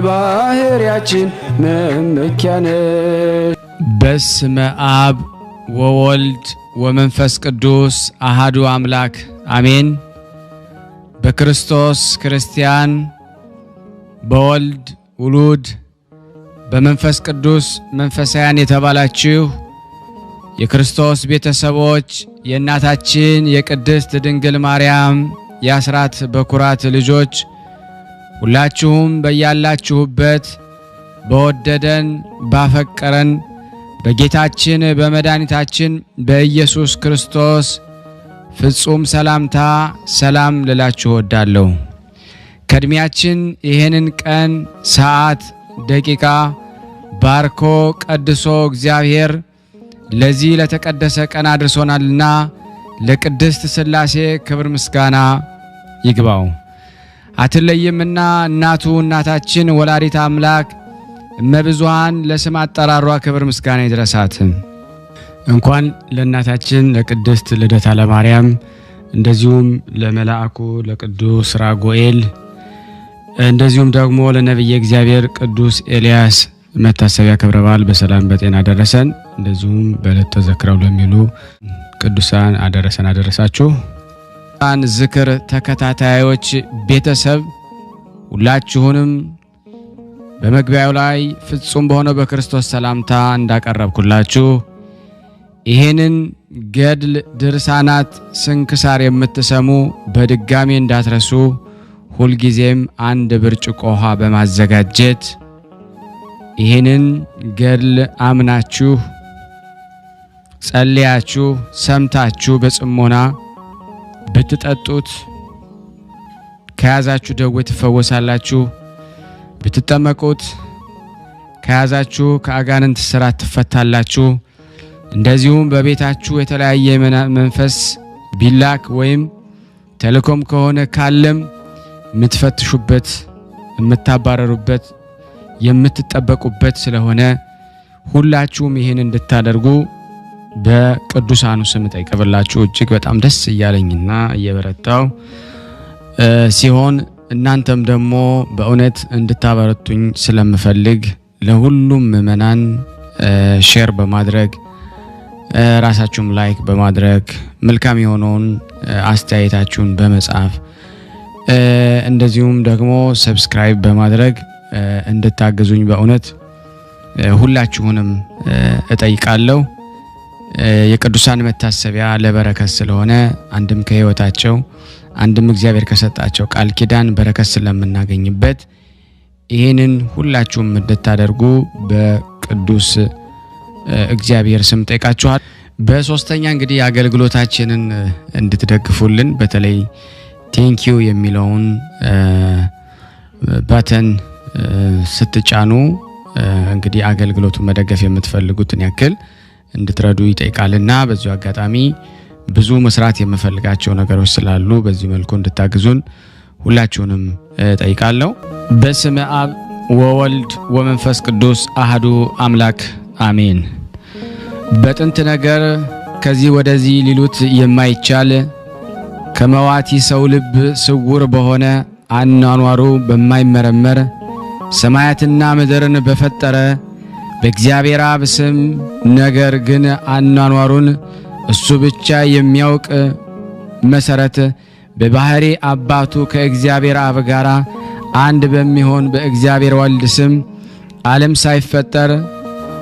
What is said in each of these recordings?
የባህሪያችን መመኪያነ በስመ አብ ወወልድ ወመንፈስ ቅዱስ አሃዱ አምላክ አሜን። በክርስቶስ ክርስቲያን በወልድ ውሉድ በመንፈስ ቅዱስ መንፈሳውያን የተባላችሁ የክርስቶስ ቤተሰቦች የእናታችን የቅድስት ድንግል ማርያም የአስራት በኩራት ልጆች ሁላችሁም በያላችሁበት በወደደን ባፈቀረን በጌታችን በመድኃኒታችን በኢየሱስ ክርስቶስ ፍጹም ሰላምታ ሰላም ልላችሁ እወዳለሁ። ከእድሜያችን ይህንን ቀን ሰዓት ደቂቃ ባርኮ ቀድሶ እግዚአብሔር ለዚህ ለተቀደሰ ቀን አድርሶናልና ለቅድስት ሥላሴ ክብር ምስጋና ይግባው። አትለይምና እናቱ እናታችን ወላዲተ አምላክ እመብዙሃን ለስም አጠራሯ ክብር ምስጋና ይድረሳት። እንኳን ለእናታችን ለቅድስት ልደታ ለማርያም እንደዚሁም ለመላእኩ ለቅዱስ ራጉኤል እንደዚሁም ደግሞ ለነብየ እግዚአብሔር ቅዱስ ኤልያስ መታሰቢያ ክብረ በዓል በሰላም በጤና ደረሰን። እንደዚሁም በዕለተ ተዘክረው ለሚሉ ቅዱሳን አደረሰን አደረሳችሁ። አን ዝክር ተከታታዮች ቤተሰብ ሁላችሁንም በመግቢያው ላይ ፍጹም በሆነው በክርስቶስ ሰላምታ እንዳቀረብኩላችሁ ይሄንን ገድል ድርሳናት ስንክሳር የምትሰሙ በድጋሚ እንዳትረሱ ሁልጊዜም አንድ ብርጭቆ ውሃ በማዘጋጀት ይሄንን ገድል አምናችሁ ጸልያችሁ ሰምታችሁ በጽሞና ብትጠጡት ከያዛችሁ ደዌ ትፈወሳላችሁ። ብትጠመቁት ከያዛችሁ ከአጋንንት ስራት ትፈታላችሁ። እንደዚሁም በቤታችሁ የተለያየ መንፈስ ቢላክ ወይም ተልኮም ከሆነ ካለም የምትፈትሹበት የምታባረሩበት የምትጠበቁበት ስለሆነ ሁላችሁም ይሄን እንድታደርጉ በቅዱሳኑ ስም ጠይቀብላችሁ እጅግ በጣም ደስ እያለኝና እየበረታው ሲሆን እናንተም ደግሞ በእውነት እንድታበረቱኝ ስለምፈልግ ለሁሉም ምእመናን ሼር በማድረግ ራሳችሁም ላይክ በማድረግ መልካም የሆነውን አስተያየታችሁን በመጻፍ እንደዚሁም ደግሞ ሰብስክራይብ በማድረግ እንድታግዙኝ በእውነት ሁላችሁንም እጠይቃለሁ። የቅዱሳን መታሰቢያ ለበረከት ስለሆነ አንድም ከህይወታቸው አንድም እግዚአብሔር ከሰጣቸው ቃል ኪዳን በረከት ስለምናገኝበት ይሄንን ሁላችሁም እንድታደርጉ በቅዱስ እግዚአብሔር ስም ጠይቃችኋል። በሶስተኛ እንግዲህ አገልግሎታችንን እንድትደግፉልን በተለይ ቴንኪዩ የሚለውን ባተን ስትጫኑ እንግዲህ አገልግሎቱን መደገፍ የምትፈልጉትን ያክል እንድትረዱ ይጠይቃልና በዚሁ አጋጣሚ ብዙ መስራት የምፈልጋቸው ነገሮች ስላሉ በዚህ መልኩ እንድታግዙን ሁላችሁንም ጠይቃለሁ። በስመ አብ ወወልድ ወመንፈስ ቅዱስ አሃዱ አምላክ አሜን። በጥንት ነገር ከዚህ ወደዚህ ሊሉት የማይቻል ከመዋቲ ሰው ልብ ስውር በሆነ አኗኗሩ በማይመረመር ሰማያትና ምድርን በፈጠረ በእግዚአብሔር አብ ስም ነገር ግን አኗኗሩን እሱ ብቻ የሚያውቅ መሰረት በባህሪ አባቱ ከእግዚአብሔር አብ ጋር አንድ በሚሆን በእግዚአብሔር ወልድ ስም ዓለም ሳይፈጠር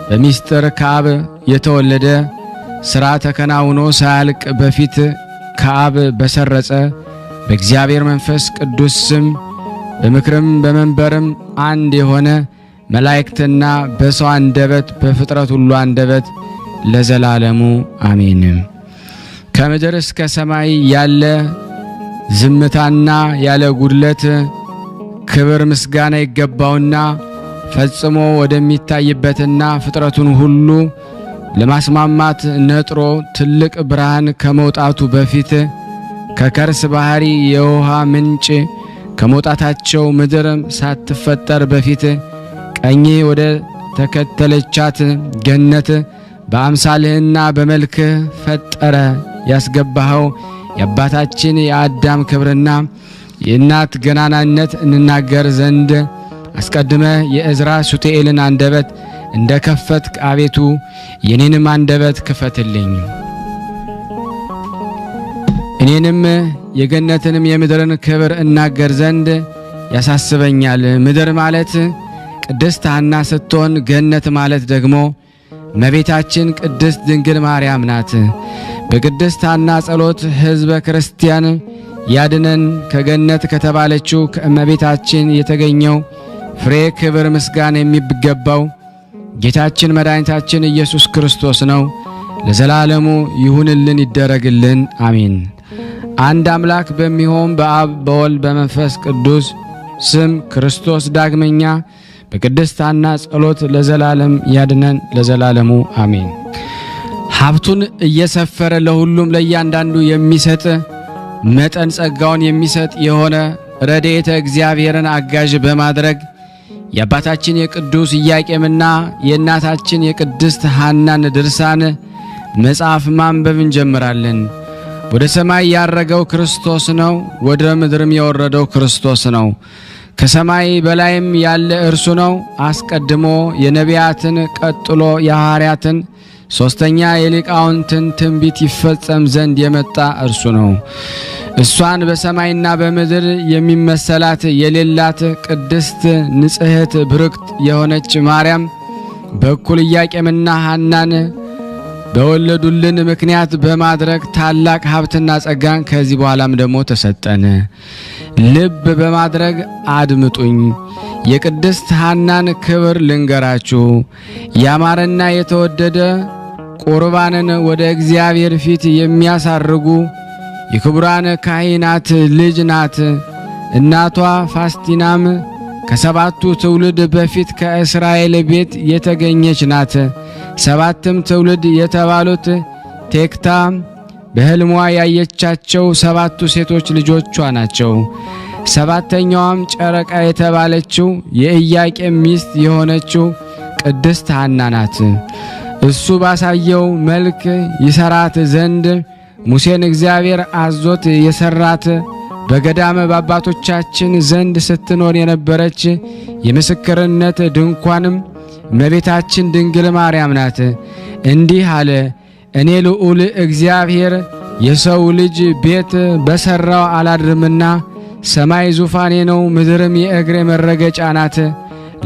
በሚስጥር ከአብ የተወለደ ሥራ ተከናውኖ ሳያልቅ በፊት ከአብ በሰረጸ በእግዚአብሔር መንፈስ ቅዱስ ስም በምክርም በመንበርም አንድ የሆነ መላእክትና በሰው አንደበት በፍጥረት ሁሉ አንደበት ለዘላለሙ አሜን። ከምድር እስከ ሰማይ ያለ ዝምታና ያለ ጉድለት ክብር ምስጋና ይገባውና ፈጽሞ ወደሚታይበትና ፍጥረቱን ሁሉ ለማስማማት ነጥሮ ትልቅ ብርሃን ከመውጣቱ በፊት ከከርስ ባህሪ የውሃ ምንጭ ከመውጣታቸው ምድር ሳትፈጠር በፊት ቀኝ ወደ ተከተለቻት ገነት በአምሳልህና በመልክህ ፈጠረ ያስገባኸው የአባታችን የአዳም ክብርና የእናት ገናናነት እንናገር ዘንድ አስቀድመ የእዝራ ሱቱኤልን አንደበት እንደ ከፈትክ አቤቱ የኔንም አንደበት ክፈትልኝ። እኔንም የገነትንም የምድርን ክብር እናገር ዘንድ ያሳስበኛል። ምድር ማለት ቅድስት ሐና ስትሆን ገነት ማለት ደግሞ እመቤታችን ቅድስት ድንግል ማርያም ናት። በቅድስት ሐና ጸሎት ሕዝበ ክርስቲያን ያድነን። ከገነት ከተባለችው ከእመቤታችን የተገኘው ፍሬ ክብር ምስጋና የሚገባው ጌታችን መድኃኒታችን ኢየሱስ ክርስቶስ ነው። ለዘላለሙ ይሁንልን ይደረግልን፣ አሜን። አንድ አምላክ በሚሆን በአብ በወልድ በመንፈስ ቅዱስ ስም ክርስቶስ ዳግመኛ በቅድስት ሐና ጸሎት ለዘላለም ያድነን፣ ለዘላለሙ አሜን። ሀብቱን እየሰፈረ ለሁሉም ለእያንዳንዱ የሚሰጥ መጠን ጸጋውን የሚሰጥ የሆነ ረድኤተ እግዚአብሔርን አጋዥ በማድረግ የአባታችን የቅዱስ ኢያቄምና የእናታችን የቅድስት ሐናን ድርሳን መጽሐፍ ማንበብ እንጀምራለን። ወደ ሰማይ ያረገው ክርስቶስ ነው፣ ወደ ምድርም የወረደው ክርስቶስ ነው። ከሰማይ በላይም ያለ እርሱ ነው። አስቀድሞ የነቢያትን ቀጥሎ የሐዋርያትን ሶስተኛ የሊቃውንትን ትንቢት ይፈጸም ዘንድ የመጣ እርሱ ነው። እሷን በሰማይና በምድር የሚመሰላት የሌላት ቅድስት ንጽሕት ብርክት የሆነች ማርያም በኩል ኢያቄምና ሐናን በወለዱልን ምክንያት በማድረግ ታላቅ ሀብትና ጸጋን ከዚህ በኋላም ደግሞ ተሰጠን። ልብ በማድረግ አድምጡኝ። የቅድስት ሐናን ክብር ልንገራችሁ። ያማረና የተወደደ ቁርባንን ወደ እግዚአብሔር ፊት የሚያሳርጉ የክቡራን ካህናት ልጅ ናት። እናቷ ፋስቲናም ከሰባቱ ትውልድ በፊት ከእስራኤል ቤት የተገኘች ናት። ሰባትም ትውልድ የተባሉት ቴክታ በሕልሟ ያየቻቸው ሰባቱ ሴቶች ልጆቿ ናቸው። ሰባተኛዋም ጨረቃ የተባለችው የኢያቄም ሚስት የሆነችው ቅድስት ሐና ናት። እሱ ባሳየው መልክ ይሰራት ዘንድ ሙሴን እግዚአብሔር አዞት የሰራት በገዳም በአባቶቻችን ዘንድ ስትኖር የነበረች የምስክርነት ድንኳንም እመቤታችን ድንግል ማርያም ናት። እንዲህ አለ፣ እኔ ልዑል እግዚአብሔር የሰው ልጅ ቤት በሰራው አላድርምና ሰማይ ዙፋኔ ነው፣ ምድርም የእግሬ መረገጫ ናት።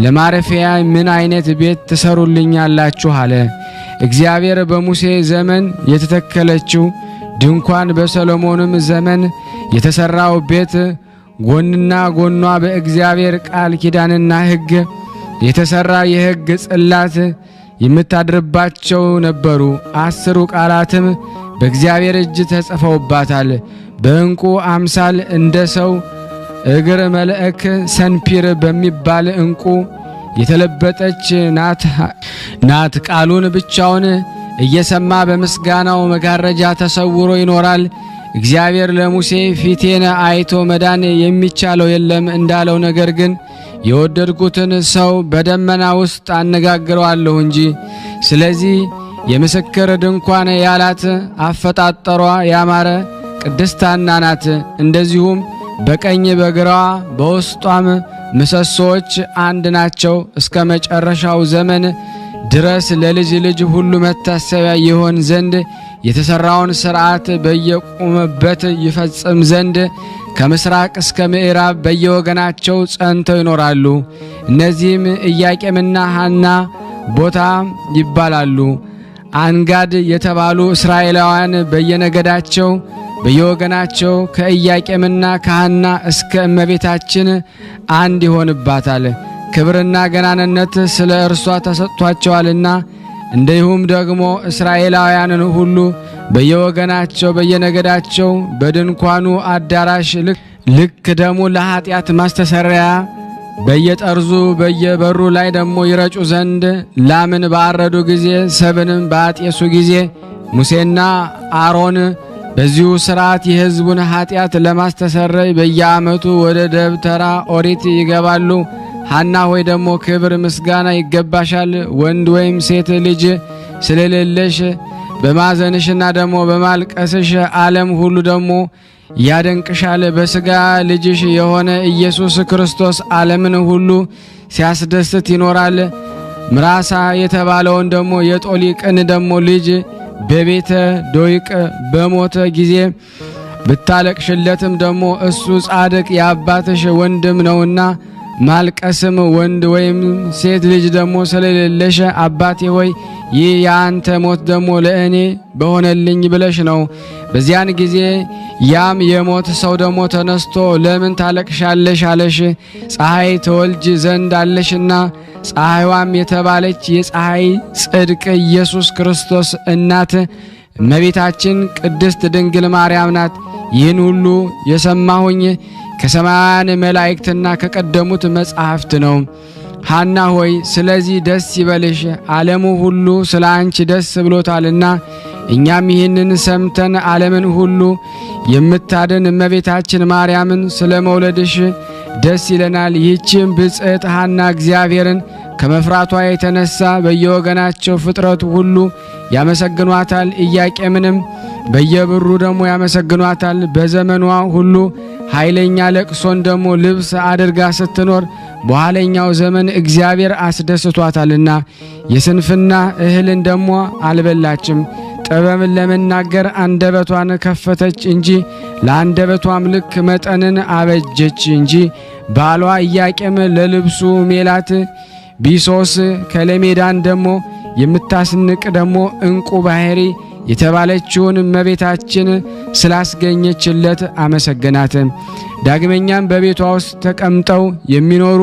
ለማረፊያ ምን አይነት ቤት ትሰሩልኛላችሁ አለ። እግዚአብሔር በሙሴ ዘመን የተተከለችው ድንኳን በሰሎሞንም ዘመን የተሰራው ቤት ጎንና ጎኗ በእግዚአብሔር ቃል ኪዳንና ሕግ የተሰራ የሕግ ጽላት የምታድርባቸው ነበሩ። 10 ቃላትም በእግዚአብሔር እጅ ተጽፈውባታል። በእንቁ አምሳል እንደ ሰው እግር መልአክ ሰንፒር በሚባል እንቁ የተለበጠች ናት። ቃሉን ብቻውን እየሰማ በምስጋናው መጋረጃ ተሰውሮ ይኖራል። እግዚአብሔር ለሙሴ ፊቴን አይቶ መዳን የሚቻለው የለም እንዳለው፣ ነገር ግን የወደድኩትን ሰው በደመና ውስጥ አነጋግረዋለሁ እንጂ። ስለዚህ የምስክር ድንኳን ያላት አፈጣጠሯ ያማረ ቅድስት ሐና ናት። እንደዚሁም በቀኝ በግራዋ በውስጧም ምሰሶዎች አንድ ናቸው። እስከ መጨረሻው ዘመን ድረስ ለልጅ ልጅ ሁሉ መታሰቢያ ይሆን ዘንድ የተሰራውን ሥርዓት በየቆመበት ይፈጽም ዘንድ ከምስራቅ እስከ ምዕራብ በየወገናቸው ጸንተው ይኖራሉ። እነዚህም ኢያቄምና ሐና ቦታ ይባላሉ። አንጋድ የተባሉ እስራኤላውያን በየነገዳቸው በየወገናቸው ከኢያቄምና ከሐና እስከ እመቤታችን አንድ ይሆንባታል። ክብርና ገናንነት ስለ እርሷ ተሰጥቷቸዋልና። እንዲሁም ደግሞ እስራኤላውያንን ሁሉ በየወገናቸው በየነገዳቸው በድንኳኑ አዳራሽ ልክ ደሙ ለኃጢአት ማስተሰሪያ በየጠርዙ በየበሩ ላይ ደግሞ ይረጩ ዘንድ ላምን ባረዱ ጊዜ ሰብንም ባጤሱ ጊዜ ሙሴና አሮን በዚሁ ሥርዓት የሕዝቡን ኃጢአት ለማስተሰረይ በየዓመቱ ወደ ደብተራ ኦሪት ይገባሉ። ሐና ሆይ ደግሞ ክብር ምስጋና ይገባሻል። ወንድ ወይም ሴት ልጅ ስለሌለሽ በማዘንሽና ደግሞ በማልቀስሽ ዓለም ሁሉ ደግሞ ያደንቅሻል። በሥጋ ልጅሽ የሆነ ኢየሱስ ክርስቶስ ዓለምን ሁሉ ሲያስደስት ይኖራል። ምራሳ የተባለውን ደግሞ የጦሊቅን ደግሞ ልጅ በቤተ ዶይቅ በሞተ ጊዜ ብታለቅሽለትም ደግሞ እሱ ጻድቅ የአባትሽ ወንድም ነውና ማልቀስም ወንድ ወይም ሴት ልጅ ደግሞ ስለሌለሽ አባቴ ሆይ ይህ የአንተ ሞት ደግሞ ለእኔ በሆነልኝ ብለሽ ነው። በዚያን ጊዜ ያም የሞት ሰው ደግሞ ተነስቶ ለምን ታለቅሻለሽ አለሽ። ፀሐይ ተወልጅ ዘንድ አለሽና ፀሐይዋም የተባለች የፀሐይ ጽድቅ ኢየሱስ ክርስቶስ እናት እመቤታችን ቅድስት ድንግል ማርያም ናት። ይህን ሁሉ የሰማሁኝ ከሰማያን መላእክትና ከቀደሙት መጻሕፍት ነው። ሐና ሆይ ስለዚህ ደስ ይበልሽ፣ ዓለሙ ሁሉ ስለ አንቺ ደስ ብሎታልና። እኛም ይህንን ሰምተን ዓለምን ሁሉ የምታድን እመቤታችን ማርያምን ስለ መውለድሽ ደስ ይለናል። ይህችም ብጽዕት ሐና እግዚአብሔርን ከመፍራቷ የተነሳ በየወገናቸው ፍጥረቱ ሁሉ ያመሰግኗታል። ኢያቄምንም በየብሩ ደግሞ ያመሰግኗታል። በዘመኗ ሁሉ ኃይለኛ ለቅሶን ደግሞ ልብስ አድርጋ ስትኖር በኋለኛው ዘመን እግዚአብሔር አስደስቷታልና የስንፍና እህልን ደግሞ አልበላችም። ጥበብን ለመናገር አንደበቷን ከፈተች እንጂ ለአንደበቷም ልክ መጠንን አበጀች እንጂ። ባሏ ኢያቄም ለልብሱ ሜላት ቢሶስ ከለሜዳን ደግሞ የምታስንቅ ደግሞ እንቁ ባህሪ የተባለችውን እመቤታችን ስላስገኘችለት አመሰገናት። ዳግመኛም በቤቷ ውስጥ ተቀምጠው የሚኖሩ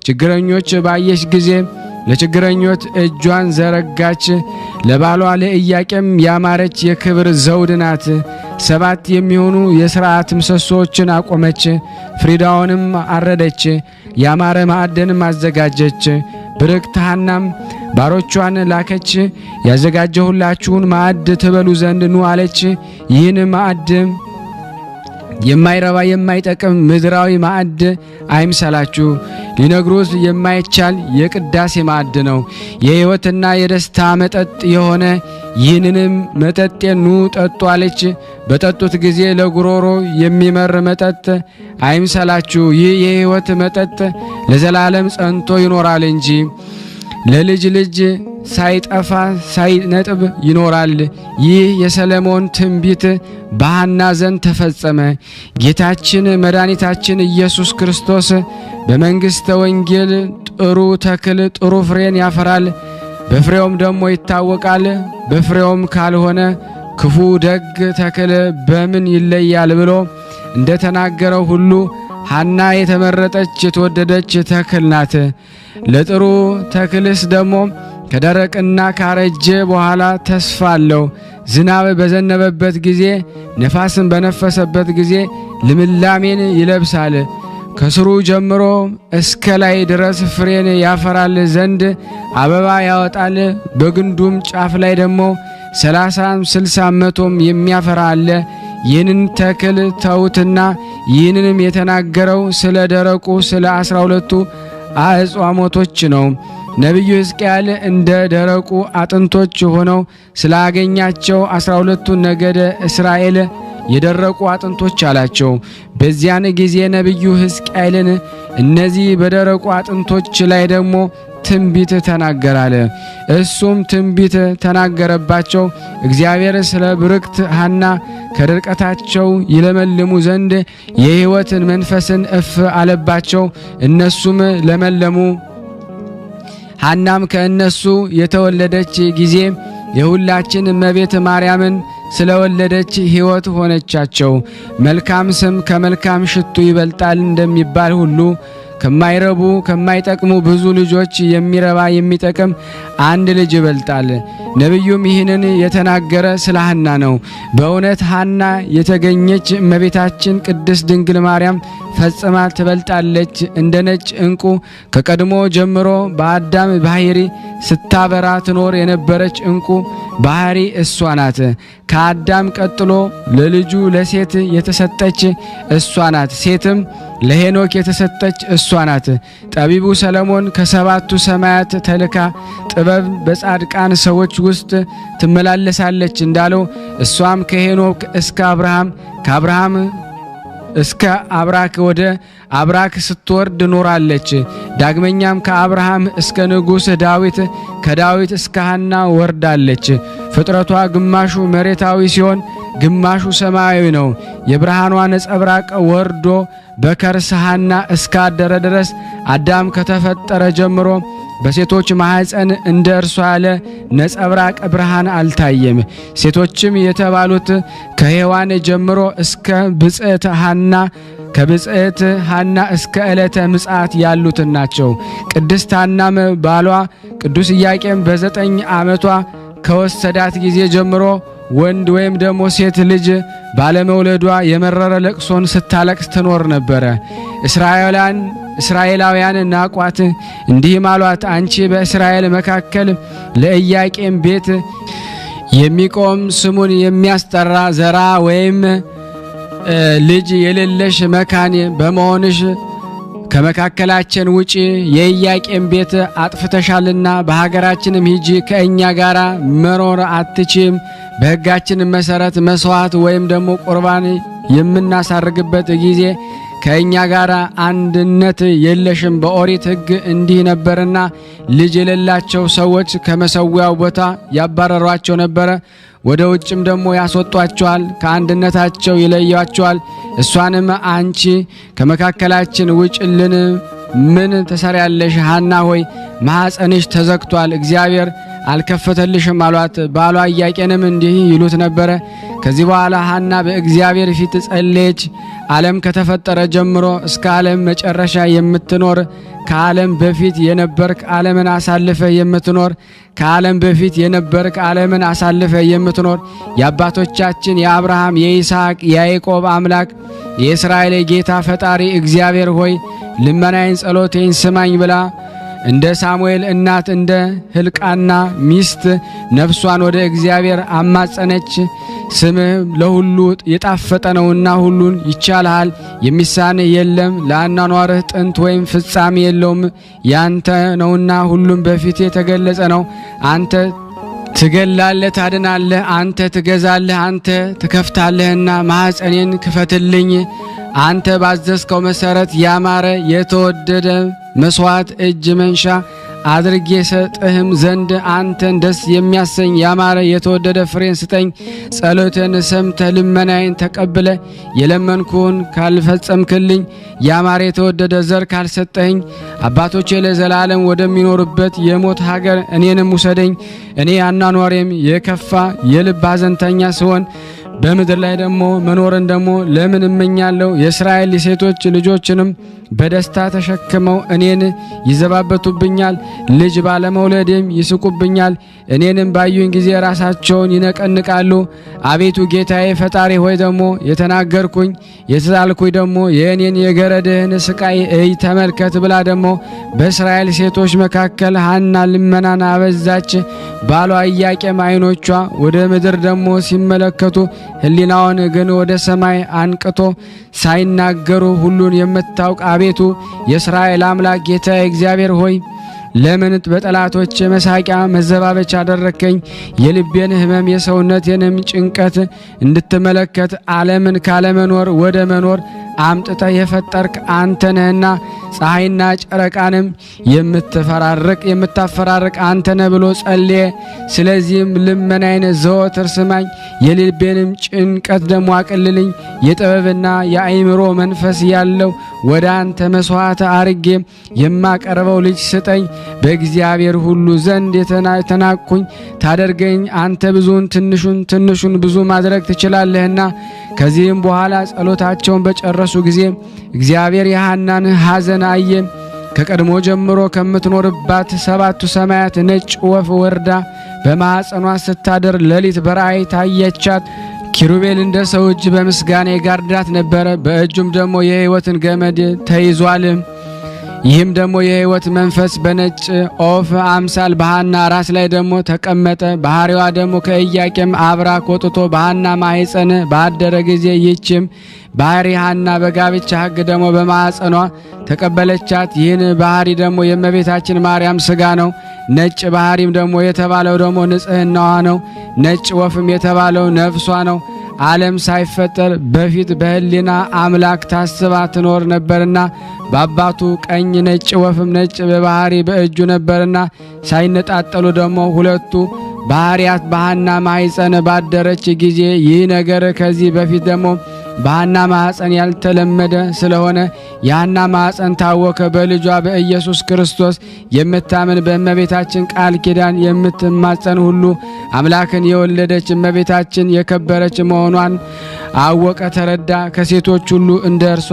ችግረኞች ባየች ጊዜ ለችግረኞች እጇን ዘረጋች። ለባሏ ለኢያቄም ያማረች የክብር ዘውድ ናት። 7 የሚሆኑ የሥርዓት ምሰሶችን አቆመች። ፍሪዳውንም አረደች። ያማረ ማዕድንም አዘጋጀች። ብርክት ሐናም ባሮቿን ላከች። ያዘጋጀሁላችሁን ማዕድ ትበሉ ዘንድ ኑ አለች። ይህን ማዕድ የማይረባ የማይጠቅም ምድራዊ ማዕድ አይምሰላችሁ፣ ሊነግሩት የማይቻል የቅዳሴ ማዕድ ነው። የሕይወትና የደስታ መጠጥ የሆነ ይህንንም መጠጥ ኑ ጠጡ አለች። በጠጡት ጊዜ ለጉሮሮ የሚመር መጠጥ አይምሰላችሁ፣ ይህ የሕይወት መጠጥ ለዘላለም ጸንቶ ይኖራል እንጂ ለልጅ ልጅ ሳይጠፋ ሳይነጥብ ይኖራል። ይህ የሰለሞን ትንቢት በሐና ዘንድ ተፈጸመ። ጌታችን መድኃኒታችን ኢየሱስ ክርስቶስ በመንግሥተ ወንጌል ጥሩ ተክል ጥሩ ፍሬን ያፈራል፣ በፍሬውም ደግሞ ይታወቃል። በፍሬውም ካልሆነ ክፉ ደግ ተክል በምን ይለያል ብሎ እንደተናገረው ሁሉ ሐና የተመረጠች የተወደደች ተክል ናት። ለጥሩ ተክልስ ደግሞ ከደረቅና ካረጀ በኋላ ተስፋ አለው። ዝናብ በዘነበበት ጊዜ ነፋስን በነፈሰበት ጊዜ ልምላሜን ይለብሳል። ከስሩ ጀምሮ እስከ ላይ ድረስ ፍሬን ያፈራል ዘንድ አበባ ያወጣል። በግንዱም ጫፍ ላይ ደግሞ 30 60 መቶም የሚያፈራ አለ። ይህንን ተክል ተውትና ይህንንም የተናገረው ስለ ደረቁ ስለ 12ቱ አጽዋሞቶች ነው። ነቢዩ ሕዝቅኤል እንደ ደረቁ አጥንቶች ሆነው ስላገኛቸው 12ቱ ነገደ እስራኤል የደረቁ አጥንቶች አላቸው። በዚያን ጊዜ ነቢዩ ሕዝቅኤልን እነዚህ በደረቁ አጥንቶች ላይ ደግሞ ትንቢት ተናገራለ። እሱም ትንቢት ተናገረባቸው። እግዚአብሔር ስለ ብርክት ሐና ከድርቀታቸው ይለመልሙ ዘንድ የሕይወትን መንፈስን እፍ አለባቸው። እነሱም ለመለሙ። ሐናም ከእነሱ የተወለደች ጊዜ የሁላችን እመቤት ማርያምን ስለወለደች ሕይወት ሆነቻቸው። መልካም ስም ከመልካም ሽቱ ይበልጣል እንደሚባል ሁሉ ከማይረቡ ከማይጠቅሙ ብዙ ልጆች የሚረባ የሚጠቅም አንድ ልጅ ይበልጣል። ነቢዩም ይህንን የተናገረ ስለ ሐና ነው። በእውነት ሐና የተገኘች እመቤታችን ቅድስት ድንግል ማርያም ፈጽማ ትበልጣለች። እንደ ነጭ ዕንቁ ከቀድሞ ጀምሮ በአዳም ባህሪ ስታበራ ትኖር የነበረች ዕንቁ ባህሪ እሷ ናት። ከአዳም ቀጥሎ ለልጁ ለሴት የተሰጠች እሷ ናት። ሴትም ለሄኖክ የተሰጠች እሷ ናት። ጠቢቡ ሰለሞን ከሰባቱ ሰማያት ተልካ ጥበብ በጻድቃን ሰዎች ውስጥ ትመላለሳለች እንዳለው እሷም ከሄኖክ እስከ አብርሃም ከአብርሃም እስከ አብራክ ወደ አብራክ ስትወርድ ኖራለች። ዳግመኛም ከአብርሃም እስከ ንጉሥ ዳዊት ከዳዊት እስከ ሐና ወርዳለች። ፍጥረቷ ግማሹ መሬታዊ ሲሆን ግማሹ ሰማያዊ ነው። የብርሃኗ ነጸብራቅ ወርዶ በከርሰ ሐና እስካደረ ድረስ አዳም ከተፈጠረ ጀምሮ በሴቶች ማኅፀን እንደ እርሷ ያለ ነጸብራቅ ብርሃን አልታየም። ሴቶችም የተባሉት ከሔዋን ጀምሮ እስከ ብጽዕት ሐና ከብጽዕት ሐና እስከ ዕለተ ምጽአት ያሉት ናቸው። ቅድስት ሐናም ባሏ ቅዱስ ኢያቄም በ9 ዓመቷ ከወሰዳት ጊዜ ጀምሮ ወንድ ወይም ደግሞ ሴት ልጅ ባለመውለዷ የመረረ ለቅሶን ስታለቅስ ትኖር ነበረ። እስራኤላውያን ናቋት፣ እንዲህም አሏት፣ አንቺ በእስራኤል መካከል ለኢያቄም ቤት የሚቆም ስሙን የሚያስጠራ ዘራ ወይም ልጅ የሌለሽ መካን በመሆንሽ ከመካከላችን ውጪ የኢያቄም ቤት አጥፍተሻልና በሀገራችንም ሂጂ፣ ከእኛ ጋር መኖር አትችም። በሕጋችን መሰረት መስዋዕት ወይም ደግሞ ቁርባን የምናሳርግበት ጊዜ ከእኛ ጋር አንድነት የለሽም። በኦሪት ሕግ እንዲህ ነበርና ልጅ የሌላቸው ሰዎች ከመሰዊያው ቦታ ያባረሯቸው ነበረ። ወደ ውጭም ደግሞ ያስወጧቸዋል፣ ከአንድነታቸው ይለያቸዋል። እሷንም አንቺ ከመካከላችን ውጭልን ምን ትሰሪያለሽ? ሐና ሆይ ማኅፀንሽ ተዘግቷል፣ እግዚአብሔር አልከፈተልሽም አሏት። ባሏ ኢያቄንም እንዲህ ይሉት ነበረ። ከዚህ በኋላ ሐና በእግዚአብሔር ፊት ጸለየች። ዓለም ከተፈጠረ ጀምሮ እስከ ዓለም መጨረሻ የምትኖር ከዓለም በፊት የነበርክ ዓለምን አሳልፈ የምትኖር ከዓለም በፊት የነበርክ ዓለምን አሳልፈ የምትኖር የአባቶቻችን የአብርሃም የይስሐቅ የያዕቆብ አምላክ የእስራኤል ጌታ ፈጣሪ እግዚአብሔር ሆይ ልመናዬን ጸሎቴን ስማኝ ብላ እንደ ሳሙኤል እናት እንደ ሕልቃና ሚስት ነፍሷን ወደ እግዚአብሔር አማጸነች። ስምህ ለሁሉ የጣፈጠ ነውና ሁሉን ይቻልሃል፣ የሚሳንህ የለም። ለአኗኗርህ ጥንት ወይም ፍጻሜ የለውም። ያንተ ነውና ሁሉም በፊት የተገለጸ ነው። አንተ ትገላለህ፣ ታድናለህ፣ አንተ ትገዛለህ፣ አንተ ትከፍታለህና ማኅፀኔን ክፈትልኝ። አንተ ባዘዝከው መሰረት ያማረ የተወደደ መስዋዕት እጅ መንሻ አድርጌ ሰጥህም ዘንድ አንተን ደስ የሚያሰኝ ያማረ የተወደደ ፍሬን ስጠኝ። ጸሎቴን ሰምተ ልመናዬን ተቀብለ የለመንኩን ካልፈጸምክልኝ ያማረ የተወደደ ዘር ካልሰጠኝ አባቶቼ ለዘላለም ወደሚኖሩበት የሞት ሀገር እኔንም ውሰደኝ። እኔ አኗኗሬም የከፋ የልብ ሐዘንተኛ ስሆን በምድር ላይ ደግሞ መኖርን ደግሞ ለምን እመኛለሁ? የእስራኤል ሴቶች ልጆችንም በደስታ ተሸክመው እኔን ይዘባበቱብኛል፣ ልጅ ባለመውለዴም ይስቁብኛል። እኔንም ባዩኝ ጊዜ ራሳቸውን ይነቀንቃሉ። አቤቱ ጌታዬ ፈጣሪ ሆይ ደግሞ የተናገርኩኝ የተሳልኩኝ ደግሞ የእኔን የገረድህን ስቃይ እይ ተመልከት ብላ ደግሞ በእስራኤል ሴቶች መካከል ሐና ልመናን አበዛች። ባሏ ኢያቄም ዓይኖቿ ወደ ምድር ደግሞ ሲመለከቱ ሕሊናውን ግን ወደ ሰማይ አንቅቶ ሳይናገሩ ሁሉን የምታውቅ አቤቱ የእስራኤል አምላክ ጌታ እግዚአብሔር ሆይ ለምን በጠላቶች መሳቂያ መዘባበቻ አደረከኝ? የልቤን ሕመም የሰውነቴንም ጭንቀት እንድትመለከት ዓለምን ካለመኖር ወደ መኖር አምጥተ የፈጠርክ አንተ ነህና ፀሐይና ጨረቃንም የምታፈራርቅ አንተ ነህ ብሎ ጸልየ። ስለዚህም ልመናዬን ዘወትር ስማኝ፣ የልቤንም ጭንቀት ደግሞ አቅልልኝ። የጥበብና የአእምሮ መንፈስ ያለው ወደ አንተ መስዋዕት አርጌ የማቀርበው ልጅ ስጠኝ። በእግዚአብሔር ሁሉ ዘንድ የተናቅኩኝ ታደርገኝ። አንተ ብዙን ትንሹን ብዙ ማድረግ ትችላለህና። ከዚህም በኋላ ጸሎታቸውን በጨረሱ ጊዜ እግዚአብሔር የሐናን ሐዘን አየ። ከቀድሞ ጀምሮ ከምትኖርባት 7ቱ ሰማያት ነጭ ወፍ ወርዳ በማኅፀኗ ስታደር ሌሊት በራእይ ታየቻት። ኪሩቤል እንደ ሰው እጅ በምስጋና ይጋርዳት ነበረ። በእጁም ደግሞ የሕይወትን ገመድ ተይዟል። ይህም ደግሞ የሕይወት መንፈስ በነጭ ኦፍ አምሳል በሐና ራስ ላይ ደግሞ ተቀመጠ። ባህሪዋ ደግሞ ከኢያቄም አብራክ ወጥቶ በሐና ማኅፀን ባደረ ጊዜ ይህችም ባህሪ ሐና በጋብቻ ሕግ ደግሞ በማኅፀኗ ተቀበለቻት። ይህን ባህሪ ደግሞ የእመቤታችን ማርያም ሥጋ ነው። ነጭ ባህሪም ደግሞ የተባለው ደግሞ ንጽሕናዋ ነው። ነጭ ወፍም የተባለው ነፍሷ ነው። ዓለም ሳይፈጠር በፊት በሕሊና አምላክ ታስባ ትኖር ነበርና በአባቱ ቀኝ ነጭ ወፍም ነጭ በባህሪ በእጁ ነበርና ሳይነጣጠሉ ደግሞ ሁለቱ ባህሪያት በሐና ማኅፀን ባደረች ጊዜ ይህ ነገር ከዚህ በፊት ደግሞ በሐና ማኅፀን ያልተለመደ ስለሆነ የሐና ማኅፀን ታወከ። በልጇ በኢየሱስ ክርስቶስ የምታምን በእመቤታችን ቃል ኪዳን የምትማጸን ሁሉ አምላክን የወለደች እመቤታችን የከበረች መሆኗን አወቀ፣ ተረዳ። ከሴቶች ሁሉ እንደ እርሷ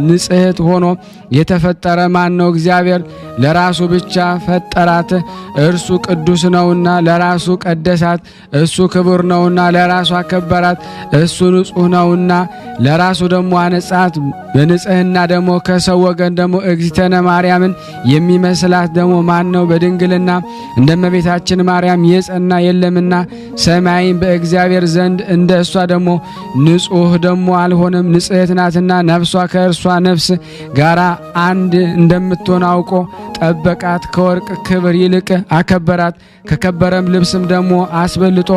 ንጽሕት ሆኖ የተፈጠረ ማን ነው? እግዚአብሔር ለራሱ ብቻ ፈጠራት፣ እርሱ ቅዱስ ነውና ለራሱ ቀደሳት። እሱ ክቡር ነውና ለራሱ አከበራት። እሱ ንጹሕ ነውና ለራሱ ደግሞ አነጻት። በንጽሕና ደግሞ ከሰው ወገን ደግሞ እግዝእትነ ማርያምን የሚመስላት ደግሞ ማን ነው? በድንግልና እንደ እመቤታችን ማርያም የጸና የለምና ሰማይን በእግዚአብሔር ዘንድ እንደ እሷ ደግሞ ንጹሕ ደግሞ አልሆነም። ንጽሕት ናትና ነፍሷ ከእርሷ ነፍስ ጋራ አንድ እንደምትሆን አውቆ ጠበቃት። ከወርቅ ክብር ይልቅ አከበራት። ከከበረም ልብስም ደግሞ አስበልጦ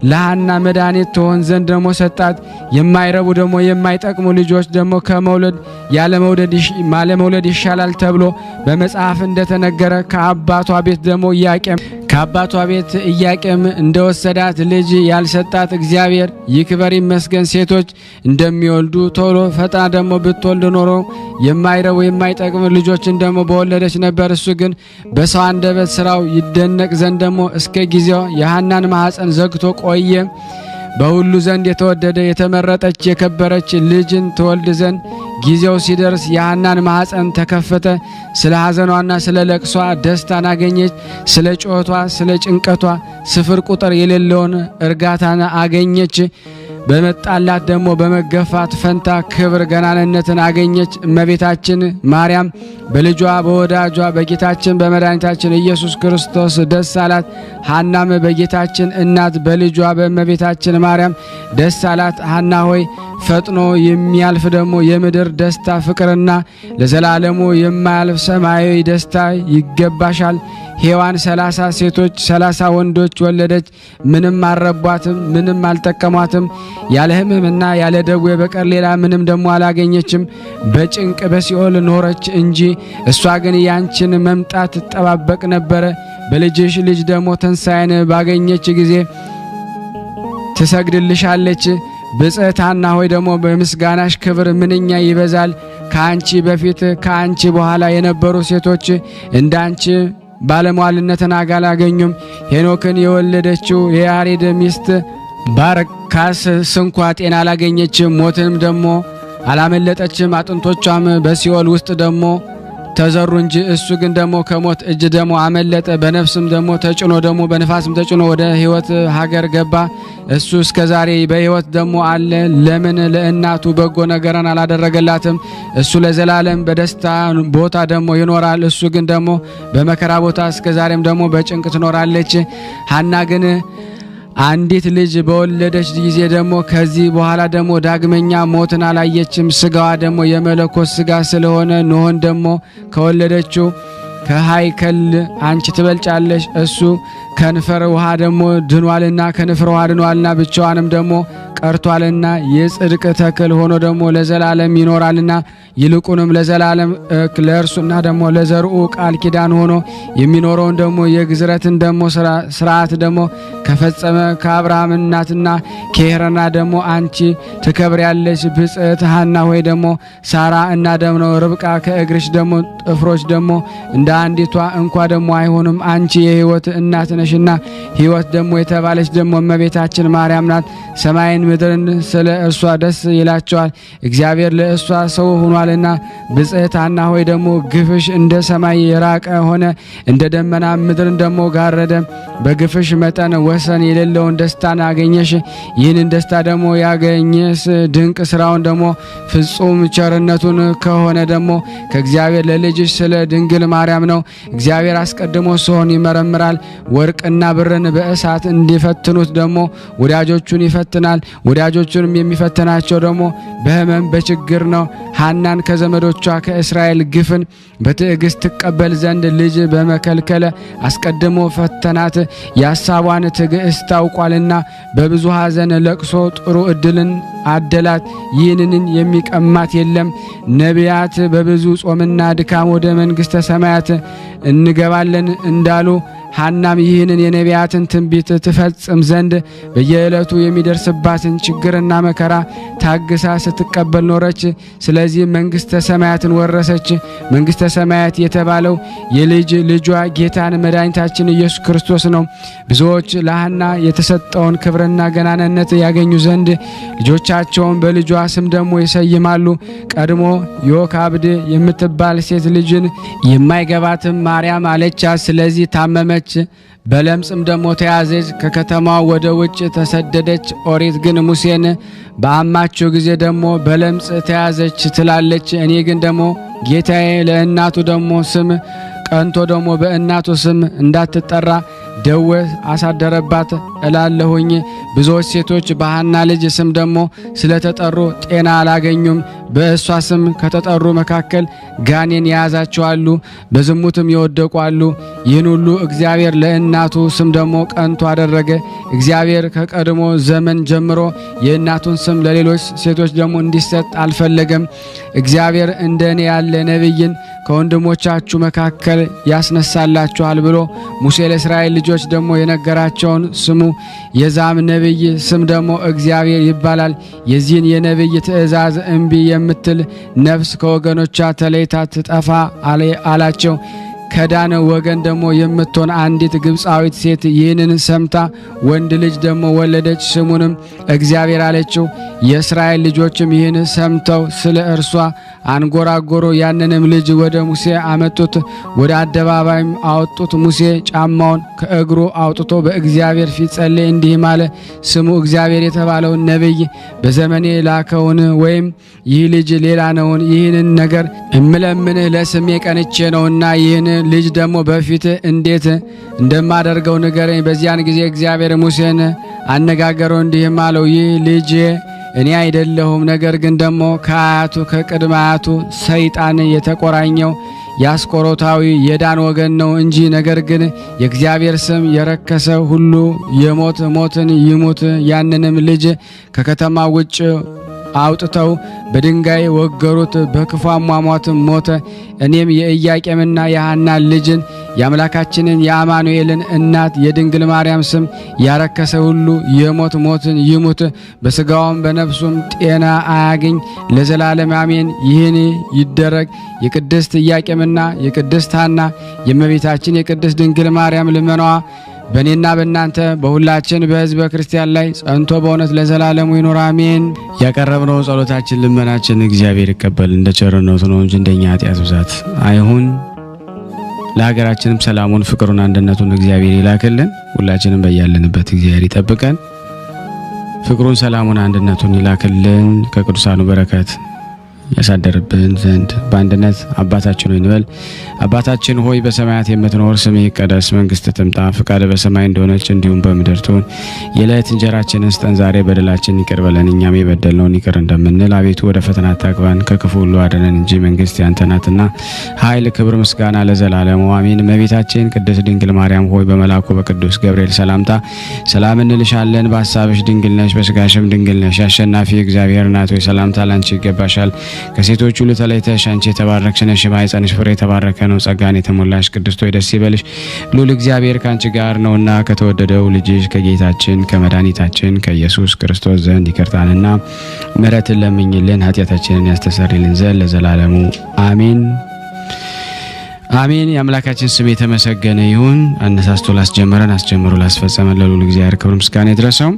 ለሐና መድኃኒት ትሆን ዘንድ ደግሞ ሰጣት። የማይረቡ ደግሞ የማይጠቅሙ ልጆች ደግሞ ከመውለድ ያለመውለድ ይሻላል ተብሎ በመጽሐፍ እንደተነገረ ከአባቷ ቤት ኢያቄም እንደወሰዳት ልጅ ያልሰጣት እግዚአብሔር ይክበር ይመስገን። ሴቶች እንደሚወልዱ ቶሎ ፈጥና ደግሞ ብትወልድ ኖሮ የማይረቡ የማይጠቅሙ ልጆችን ደግሞ በወለደች ነበር። እሱ ግን በሰው አንደበት ስራው ይደነቅ ዘንድ ደግሞ እስከ ጊዜው የሐናን ማኅፀን ዘግቶ ቆየ። በሁሉ ዘንድ የተወደደ የተመረጠች የከበረች ልጅን ትወልድ ዘንድ ጊዜው ሲደርስ የሐናን ማኅፀን ተከፈተ። ስለ ሐዘኗና ስለ ለቅሷ ደስታን አገኘች። ስለ ጩኸቷ ስለ ጭንቀቷ ስፍር ቁጥር የሌለውን እርጋታን አገኘች። በመጣላት ደግሞ በመገፋት ፈንታ ክብር ገናንነትን አገኘች። እመቤታችን ማርያም በልጇ በወዳጇ በጌታችን በመድኃኒታችን ኢየሱስ ክርስቶስ ደስ አላት። ሐናም በጌታችን እናት በልጇ በእመቤታችን ማርያም ደስ አላት። ሐና ሆይ ፈጥኖ የሚያልፍ ደግሞ የምድር ደስታ ፍቅርና ለዘላለሙ የማያልፍ ሰማያዊ ደስታ ይገባሻል። ሔዋን 30 ሴቶች 30 ወንዶች ወለደች። ምንም አልረቧትም፣ ምንም አልጠቀሟትም። ያለ ሕመምና ያለ ደዌ በቀር ሌላ ምንም ደግሞ አላገኘችም። በጭንቅ በሲኦል ኖረች እንጂ እሷ ግን ያንቺን መምጣት ትጠባበቅ ነበረ። በልጅሽ ልጅ ደግሞ ትንሣኤን ባገኘች ጊዜ ትሰግድልሻለች። ብጽዕት ሐና ሆይ ደግሞ በምስጋናሽ ክብር ምንኛ ይበዛል። ከአንቺ በፊት ከአንቺ በኋላ የነበሩ ሴቶች እንዳንቺ ባለሟልነትን አላገኙም። ሄኖክን የወለደችው የያሬድ ሚስት ባርካስ ስንኳ ጤና አላገኘችም፣ ሞትንም ደግሞ አላመለጠችም። አጥንቶቿም በሲኦል ውስጥ ደግሞ ተዘሩ እንጂ እሱ ግን ደግሞ ከሞት እጅ ደግሞ አመለጠ። በነፍስም ደግሞ ተጭኖ ደግሞ በነፋስም ተጭኖ ወደ ሕይወት ሀገር ገባ። እሱ እስከ ዛሬ በሕይወት ደግሞ አለ። ለምን ለእናቱ በጎ ነገርን አላደረገላትም? እሱ ለዘላለም በደስታ ቦታ ደግሞ ይኖራል። እሱ ግን ደግሞ በመከራ ቦታ እስከ ዛሬም ደግሞ በጭንቅ ትኖራለች። ሐና ግን አንዲት ልጅ በወለደች ጊዜ ደግሞ ከዚህ በኋላ ደግሞ ዳግመኛ ሞትን አላየችም። ስጋዋ ደግሞ የመለኮት ስጋ ስለሆነ ኖኅን ደግሞ ከወለደችው ከሃይከል አንቺ ትበልጫለሽ። እሱ ከንፈር ውሃ ደግሞ ድኗልና ከንፈር ውሃ ድኗልና ብቻዋንም ደግሞ ቀርቷልና የጽድቅ ተክል ሆኖ ደግሞ ለዘላለም ይኖራልና ይልቁንም ለዘላለም ለእርሱና ደግሞ ለዘርኡ ቃል ኪዳን ሆኖ የሚኖረውን ደግሞ የግዝረትን ደግሞ ስርዓት ደግሞ ከፈጸመ ከአብርሃም እናትና ከሄራና ደግሞ አንቺ ትከብሪያለሽ። ብጽዕት ሐና ሆይ ደግሞ ሳራ እና ደግሞ ርብቃ ከእግርሽ ደግሞ ጥፍሮች ደግሞ እንደ አንዲቷ እንኳ ደግሞ አይሆኑም። አንቺ የሕይወት እናት ነሽና ሕይወት ደግሞ የተባለች ደግሞ እመቤታችን ማርያም ናት። ሰማይን ምድርን ስለ እርሷ ደስ ይላቸዋል፣ እግዚአብሔር ለእሷ ሰው ሆኗልና። ብጽዕት ሐና ሆይ ደግሞ ግፍሽ እንደ ሰማይ የራቀ ሆነ፣ እንደ ደመና ምድርን ደግሞ ጋረደ። በግፍሽ መጠን ወሰን የሌለውን ደስታን አገኘሽ። ይህንን ደስታ ደግሞ ያገኘስ ድንቅ ስራውን ደግሞ ፍጹም ቸርነቱን ከሆነ ደግሞ ከእግዚአብሔር ለልጅሽ ስለ ድንግል ማርያም ነው። እግዚአብሔር አስቀድሞ ሰውን ይመረምራል፣ ወርቅና ብርን በእሳት እንዲፈትኑት ደግሞ ወዳጆቹን ይፈትናል። ወዳጆቹንም የሚፈትናቸው ደግሞ በሕመም በችግር ነው። ሐናን ከዘመዶቿ ከእስራኤል ግፍን በትዕግስት ትቀበል ዘንድ ልጅ በመከልከለ አስቀድሞ ፈተናት። የሐሳቧን ትዕግስት ታውቋልና በብዙ ሐዘን ለቅሶ ጥሩ ዕድልን አደላት። ይህንን የሚቀማት የለም። ነቢያት በብዙ ጾምና ድካም ወደ መንግሥተ ሰማያት እንገባለን እንዳሉ ሐናም ይህንን የነቢያትን ትንቢት ትፈጽም ዘንድ በየዕለቱ የሚደርስባትን ችግርና መከራ ታግሳ ስትቀበል ኖረች። ስለዚህ መንግሥተ ሰማያትን ወረሰች። መንግሥተ ሰማያት የተባለው የልጅ ልጇ ጌታን መድኃኒታችን ኢየሱስ ክርስቶስ ነው። ብዙዎች ለሐና የተሰጠውን ክብርና ገናንነት ያገኙ ዘንድ ልጆቻቸውን በልጇ ስም ደግሞ ይሰይማሉ። ቀድሞ ዮካብድ የምትባል ሴት ልጅን የማይገባትም ማርያም አለቻት። ስለዚህ ታመመች፣ በለምጽም ደግሞ ተያዘች፣ ከከተማው ወደ ውጭ ተሰደደች። ኦሪት ግን ሙሴን በአማቸው ጊዜ ደግሞ በለምጽ ተያዘች ትላለች። እኔ ግን ደግሞ ጌታዬ ለእናቱ ደግሞ ስም ቀንቶ ደግሞ በእናቱ ስም እንዳትጠራ ደዌ አሳደረባት እላለሁኝ። ብዙዎች ሴቶች በሐና ልጅ ስም ደግሞ ስለተጠሩ ጤና አላገኙም። በእሷ ስም ከተጠሩ መካከል ጋኔን የያዛቸው አሉ፣ በዝሙትም የወደቁ አሉ። ይህን ሁሉ እግዚአብሔር ለእናቱ ስም ደግሞ ቀንቶ አደረገ። እግዚአብሔር ከቀድሞ ዘመን ጀምሮ የእናቱን ስም ለሌሎች ሴቶች ደግሞ እንዲሰጥ አልፈለገም። እግዚአብሔር እንደኔ ያለ ነቢይን ከወንድሞቻችሁ መካከል ያስነሳላችኋል ብሎ ሙሴ ለእስራኤል ልጆች ደግሞ የነገራቸውን ስሙ። የዛም ነቢይ ስም ደግሞ እግዚአብሔር ይባላል። የዚህን የነቢይ ትእዛዝ እምቢ የምትል ነፍስ ከወገኖቿ ተለይታ ትጠፋ አላቸው። ከዳን ወገን ደግሞ የምትሆን አንዲት ግብፃዊት ሴት ይህንን ሰምታ ወንድ ልጅ ደግሞ ወለደች። ስሙንም እግዚአብሔር አለችው። የእስራኤል ልጆችም ይህን ሰምተው ስለ እርሷ አንጎራጎሮ። ያንንም ልጅ ወደ ሙሴ አመጡት፣ ወደ አደባባይም አወጡት። ሙሴ ጫማውን ከእግሩ አውጥቶ በእግዚአብሔር ፊት ጸለየ፣ እንዲህም አለ። ስሙ እግዚአብሔር የተባለውን ነቢይ በዘመኔ ላከውን ወይም ይህ ልጅ ሌላ ነውን? ይህንን ነገር እምለምንህ ለስሜ ቀንቼ ነውና ይህን ልጅ ደግሞ በፊት እንዴት እንደማደርገው ንገረኝ። በዚያን ጊዜ እግዚአብሔር ሙሴን አነጋገረው፣ እንዲህም አለው። ይህ ልጅ እኔ አይደለሁም፣ ነገር ግን ደግሞ ከአያቱ ከቅድመ አያቱ ሰይጣን የተቆራኘው የአስቆሮታዊ የዳን ወገን ነው እንጂ። ነገር ግን የእግዚአብሔር ስም የረከሰ ሁሉ የሞት ሞትን ይሙት። ያንንም ልጅ ከከተማ ውጭ አውጥተው በድንጋይ ወገሩት፣ በክፉ አሟሟትም ሞተ። እኔም የኢያቄምና የሐና ልጅን የአምላካችንን የአማኑኤልን እናት የድንግል ማርያም ስም ያረከሰ ሁሉ የሞት ሞትን ይሙት፣ በሥጋውም በነፍሱም ጤና አያገኝ ለዘላለም አሜን። ይህን ይደረግ። የቅድስት ኢያቄምና የቅድስት ሐና የእመቤታችን የቅድስት ድንግል ማርያም ልመናዋ በእኔና በእናንተ በሁላችን በሕዝበ ክርስቲያን ላይ ጸንቶ በእውነት ለዘላለሙ ይኖር አሜን። ያቀረብነው ጸሎታችን ልመናችን እግዚአብሔር ይቀበል፣ እንደ ቸርነቱ ነው እንጂ እንደኛ ኃጢአት ብዛት አይሁን። ለሀገራችንም ሰላሙን፣ ፍቅሩን፣ አንድነቱን እግዚአብሔር ይላክልን። ሁላችንም በያለንበት እግዚአብሔር ይጠብቀን። ፍቅሩን፣ ሰላሙን፣ አንድነቱን ይላክልን። ከቅዱሳኑ በረከት ያሳደርብን ዘንድ በአንድነት አባታችን ሆይ እንበል። አባታችን ሆይ በሰማያት የምትኖር ስምህ ይቀደስ፣ መንግስትህ ትምጣ፣ ፈቃድህ በሰማይ እንደሆነች እንዲሁም በምድር ትሁን። የዕለት እንጀራችንን ስጠን ዛሬ፣ በደላችንን ይቅር በለን እኛም የበደልነውን ይቅር እንደምንል። አቤቱ ወደ ፈተና አታግባን ከክፉ ሁሉ አድነን እንጂ መንግስት ያንተ ናትና፣ ኃይል፣ ክብር፣ ምስጋና ለዘላለሙ አሜን። እመቤታችን ቅድስት ድንግል ማርያም ሆይ በመልአኩ በቅዱስ ገብርኤል ሰላምታ ሰላም እንልሻለን። በሐሳብሽ ድንግል ነሽ፣ በስጋሽም ድንግል ነሽ። አሸናፊ እግዚአብሔር እናት ሆይ ሰላምታ ላንቺ ይገባሻል። ከሴቶች ሁሉ ተለይተሽ አንቺ የተባረክሽ ነሽ፣ የማኅፀንሽ ፍሬ የተባረከ ነው። ጸጋን የተሞላሽ ቅድስት ሆይ ደስ ይበልሽ፣ ልዑል እግዚአብሔር ካንቺ ጋር ነውና ከተወደደው ልጅሽ ከጌታችን ከመድኃኒታችን ከኢየሱስ ክርስቶስ ዘንድ ይቅርታንና ምሕረትን ለምኝልን ኃጢአታችንን ያስተሰርይልን ዘንድ ለዘላለሙ አሜን አሜን። የአምላካችን ስም የተመሰገነ ይሁን። አነሳስቶ ላስጀመረን አስጀምሮ ላስፈጸመን ለልዑል እግዚአብሔር ክብር ምስጋና ይድረሰው።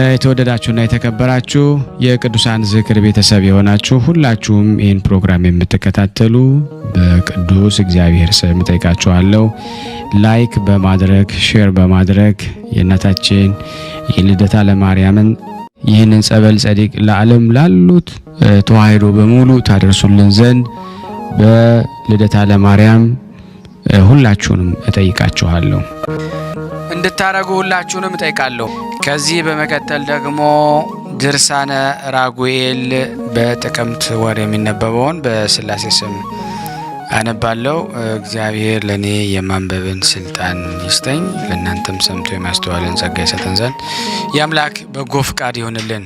የተወደዳችሁና የተከበራችሁ የቅዱሳን ዝክር ቤተሰብ የሆናችሁ ሁላችሁም ይህን ፕሮግራም የምትከታተሉ በቅዱስ እግዚአብሔር ስም ጠይቃችኋለሁ። ላይክ በማድረግ ሼር በማድረግ የእናታችን የልደታ ለማርያምን ይህንን ጸበል ጸዲቅ ለዓለም ላሉት ተዋሕዶ በሙሉ ታደርሱልን ዘንድ በልደታ ለማርያም ሁላችሁንም እጠይቃችኋለሁ እንድታረጉ ሁላችሁንም እጠይቃለሁ። ከዚህ በመከተል ደግሞ ድርሳነ ራጉኤል በጥቅምት ወር የሚነበበውን በስላሴ ስም አነባለው። እግዚአብሔር ለኔ የማንበብን ስልጣን ይስጠኝ፣ ለእናንተም ሰምቶ የማስተዋልን ጸጋ ይሰጠን ዘንድ የአምላክ በጎ ፍቃድ ይሆንልን።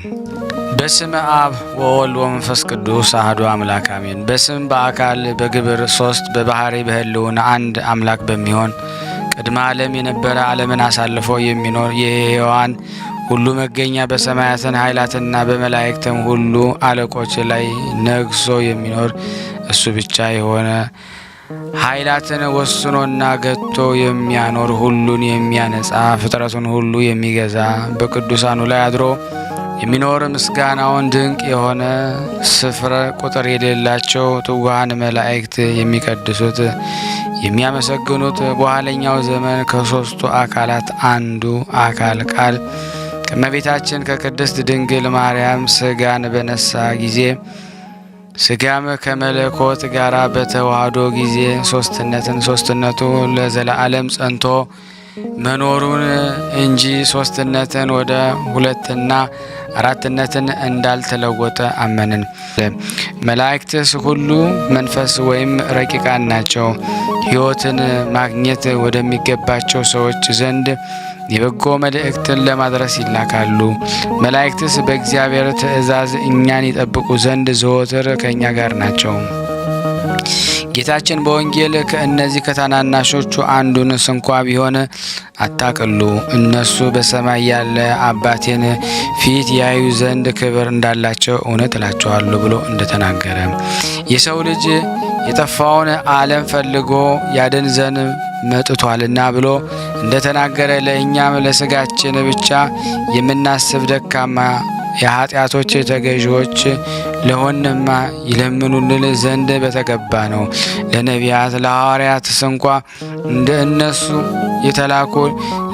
በስመ አብ ወወልድ ወመንፈስ ቅዱስ አሐዱ አምላክ አሜን። በስም በአካል በግብር ሶስት በባህሪ በህልውና አንድ አምላክ በሚሆን ቅድመ ዓለም የነበረ ዓለምን አሳልፎ የሚኖር የሕያዋን ሁሉ መገኛ በሰማያትን ኃይላትና በመላእክትም ሁሉ አለቆች ላይ ነግሶ የሚኖር እሱ ብቻ የሆነ ኃይላትን ወስኖና ገቶ የሚያኖር ሁሉን የሚያነጻ ፍጥረቱን ሁሉ የሚገዛ በቅዱሳኑ ላይ አድሮ የሚኖር ምስጋናውን ድንቅ የሆነ ስፍረ ቁጥር የሌላቸው ትጉሃን መላእክት የሚቀድሱት የሚያመሰግኑት በኋለኛው ዘመን ከሶስቱ አካላት አንዱ አካል ቃል ከእመቤታችን ከቅድስት ድንግል ማርያም ስጋን በነሳ ጊዜ ስጋም ከመለኮት ጋር በተዋህዶ ጊዜ ሶስትነቱ ለዘላለም ጸንቶ መኖሩን እንጂ ሶስትነትን ወደ ሁለትና አራትነትን እንዳልተለወጠ አመንን። መላእክትስ ሁሉ መንፈስ ወይም ረቂቃን ናቸው። ሕይወትን ማግኘት ወደሚገባቸው ሰዎች ዘንድ የበጎ መልእክትን ለማድረስ ይላካሉ። መላእክትስ በእግዚአብሔር ትእዛዝ እኛን ይጠብቁ ዘንድ ዘወትር ከእኛ ጋር ናቸው። ጌታችን በወንጌል ከእነዚህ ከታናናሾቹ አንዱን ስንኳ ቢሆን አታቅሉ፣ እነሱ በሰማይ ያለ አባቴን ፊት ያዩ ዘንድ ክብር እንዳላቸው እውነት እላቸዋለሁ ብሎ እንደተናገረ የሰው ልጅ የጠፋውን ዓለም ፈልጎ ያድን ዘንድ መጥቷልና ብሎ እንደተናገረ ለእኛም ለስጋችን ብቻ የምናስብ ደካማ የኃጢአቶች ተገዢዎች ለሆንማ ይለምኑልን ዘንድ በተገባ ነው። ለነቢያት ለሐዋርያት እንኳ እንደ እነሱ የተላኩ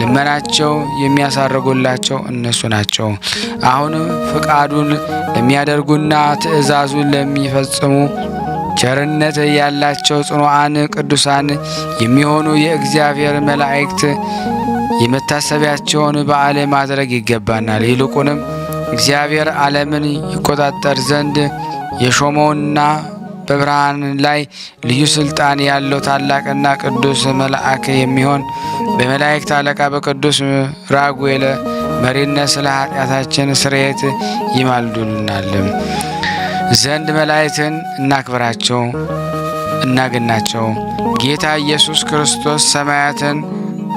ልመናቸው የሚያሳርጉላቸው እነሱ ናቸው። አሁንም ፍቃዱን ለሚያደርጉና ትእዛዙን ለሚፈጽሙ ቸርነት ያላቸው ጽኑዓን ቅዱሳን የሚሆኑ የእግዚአብሔር መላእክት የመታሰቢያቸውን በዓል ማድረግ ይገባናል። ይልቁንም እግዚአብሔር ዓለምን ይቆጣጠር ዘንድ የሾመውና በብርሃን ላይ ልዩ ስልጣን ያለው ታላቅና ቅዱስ መልአክ የሚሆን በመላእክት አለቃ በቅዱስ ራጉኤል መሪነት ስለ ኃጢአታችን ስርየት ይማልዱልናል ዘንድ መላእክትን እናክብራቸው እናግናቸው። ጌታ ኢየሱስ ክርስቶስ ሰማያትን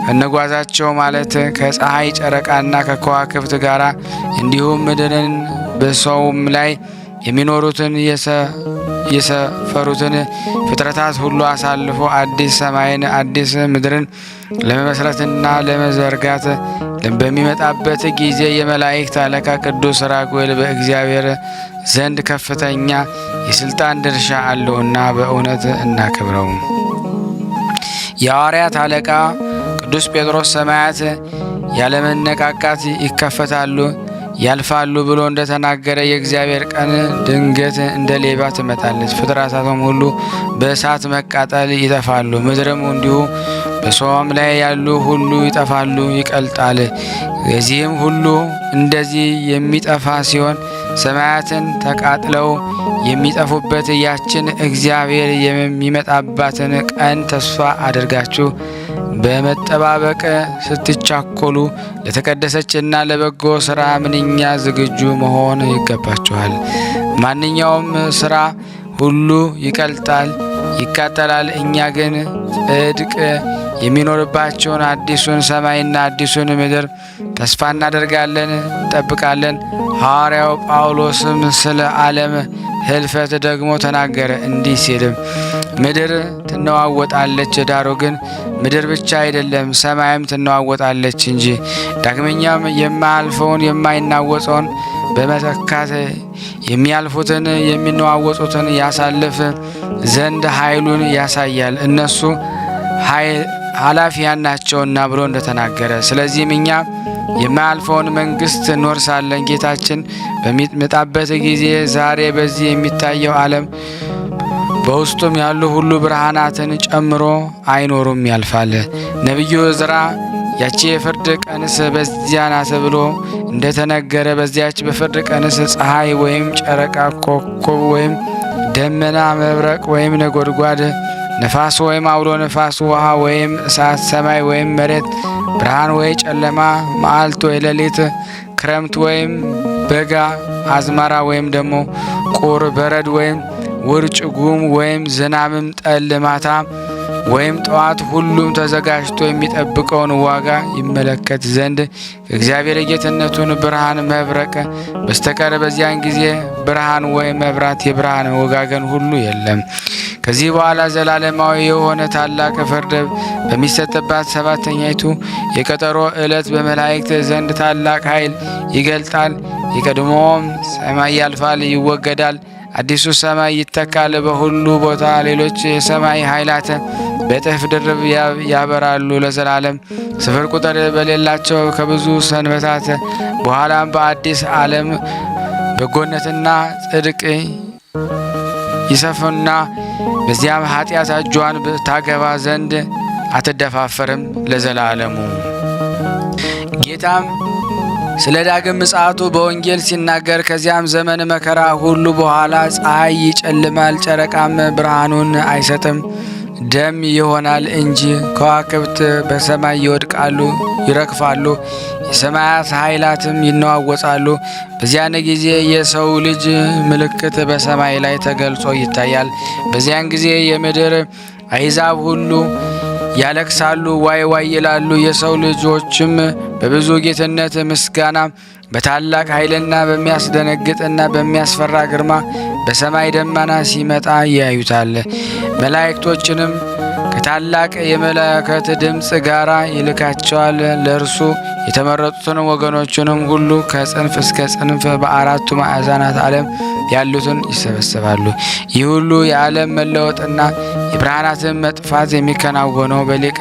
ከነጓዛቸው ማለት ከፀሐይ ጨረቃና ከከዋክብት ጋር እንዲሁም ምድርን በሰውም ላይ የሚኖሩትን የሰፈሩትን ፍጥረታት ሁሉ አሳልፎ አዲስ ሰማይን አዲስ ምድርን ለመመስረትና ለመዘርጋት በሚመጣበት ጊዜ የመላእክት አለቃ ቅዱስ ራጉኤል በእግዚአብሔር ዘንድ ከፍተኛ የስልጣን ድርሻ አለውና በእውነት እናክብረው። የሐዋርያት አለቃ ቅዱስ ጴጥሮስ ሰማያት ያለመነቃቃት ይከፈታሉ ያልፋሉ ብሎ እንደተናገረ የእግዚአብሔር ቀን ድንገት እንደ ሌባ ትመጣለች። ፍጥረታቱም ሁሉ በእሳት መቃጠል ይጠፋሉ። ምድርም እንዲሁ በሰውም ላይ ያሉ ሁሉ ይጠፋሉ ይቀልጣል። የዚህም ሁሉ እንደዚህ የሚጠፋ ሲሆን ሰማያትን ተቃጥለው የሚጠፉበት ያችን እግዚአብሔር የሚመጣባትን ቀን ተስፋ አድርጋችሁ በመጠባበቅ ስትቻኮሉ ለተቀደሰችና ለበጎ ስራ ምንኛ ዝግጁ መሆን ይገባችኋል። ማንኛውም ስራ ሁሉ ይቀልጣል ይቃጠላል። እኛ ግን ጽድቅ የሚኖርባቸውን አዲሱን ሰማይና አዲሱን ምድር ተስፋ እናደርጋለን እንጠብቃለን። ሐዋርያው ጳውሎስም ስለ ዓለም ህልፈት ደግሞ ተናገረ እንዲህ ሲል ምድር ትነዋወጣለች፣ ዳሩ ግን ምድር ብቻ አይደለም ሰማይም ትነዋወጣለች እንጂ። ዳግመኛም የማያልፈውን የማይናወጸውን በመተካት የሚያልፉትን የሚነዋወጡትን ያሳልፍ ዘንድ ኃይሉን ያሳያል። እነሱ ኃላፊያን ናቸውና ብሎ እንደተናገረ፣ ስለዚህም እኛ የማያልፈውን መንግስት እንወርሳለን። ጌታችን በሚመጣበት ጊዜ ዛሬ በዚህ የሚታየው ዓለም በውስጡም ያሉ ሁሉ ብርሃናትን ጨምሮ አይኖሩም፣ ያልፋል። ነቢዩ ዕዝራ ያቺ የፍርድ ቀንስ በዚያ ናት ብሎ እንደተነገረ በዚያች በፍርድ ቀንስ ፀሐይ ወይም ጨረቃ፣ ኮከብ ወይም ደመና፣ መብረቅ ወይም ነጎድጓድ ነፋስ ወይም አውሎ ነፋስ፣ ውሃ ወይም እሳት፣ ሰማይ ወይም መሬት፣ ብርሃን ወይ ጨለማ፣ መዓልት ወይ ሌሊት፣ ክረምት ወይም በጋ፣ አዝመራ ወይም ደግሞ ቁር፣ በረድ ወይም ውርጭ፣ ጉም ወይም ዝናብም፣ ጠል፣ ማታ ወይም ጠዋት፣ ሁሉም ተዘጋጅቶ የሚጠብቀውን ዋጋ ይመለከት ዘንድ ከእግዚአብሔር የጌትነቱን ብርሃን መብረቅ በስተቀር በዚያን ጊዜ ብርሃን ወይም መብራት የብርሃን ወጋገን ሁሉ የለም። ከዚህ በኋላ ዘላለማዊ የሆነ ታላቅ ፍርድ በሚሰጥባት ሰባተኛይቱ የቀጠሮ ዕለት በመላእክት ዘንድ ታላቅ ኃይል ይገልጣል። የቀድሞውም ሰማይ ያልፋል፣ ይወገዳል። አዲሱ ሰማይ ይተካል። በሁሉ ቦታ ሌሎች የሰማይ ኃይላት በእጥፍ ድርብ ያበራሉ ለዘላለም ስፍር ቁጥር በሌላቸው ከብዙ ሰንበታት በኋላም በአዲስ ዓለም በጎነትና ጽድቅ ይሰፍና በዚያም ኃጢአት እጇን ታገባ ዘንድ አትደፋፈርም ለዘላለሙ። ጌታም ስለ ዳግም ምጽአቱ በወንጌል ሲናገር ከዚያም ዘመን መከራ ሁሉ በኋላ ፀሐይ ይጨልማል፣ ጨረቃም ብርሃኑን አይሰጥም፣ ደም ይሆናል እንጂ ከዋክብት በሰማይ ይወድቃሉ፣ ይረግፋሉ፣ የሰማያት ኃይላትም ይነዋወጻሉ። በዚያን ጊዜ የሰው ልጅ ምልክት በሰማይ ላይ ተገልጾ ይታያል። በዚያን ጊዜ የምድር አሕዛብ ሁሉ ያለቅሳሉ፣ ዋይ ዋይ ይላሉ። የሰው ልጆችም በብዙ ጌትነት ምስጋና በታላቅ ኃይልና በሚያስደነግጥና በሚያስፈራ ግርማ በሰማይ ደመና ሲመጣ ያዩታል። መላእክቶችንም ከታላቅ የመለከት ድምፅ ጋር ይልካቸዋል። ለእርሱ የተመረጡትን ወገኖቹንም ሁሉ ከጽንፍ እስከ ጽንፍ በአራቱ ማዕዘናት ዓለም ያሉትን ይሰበሰባሉ። ይህ ሁሉ የዓለም መለወጥና የብርሃናትን መጥፋት የሚከናወነው በሊቀ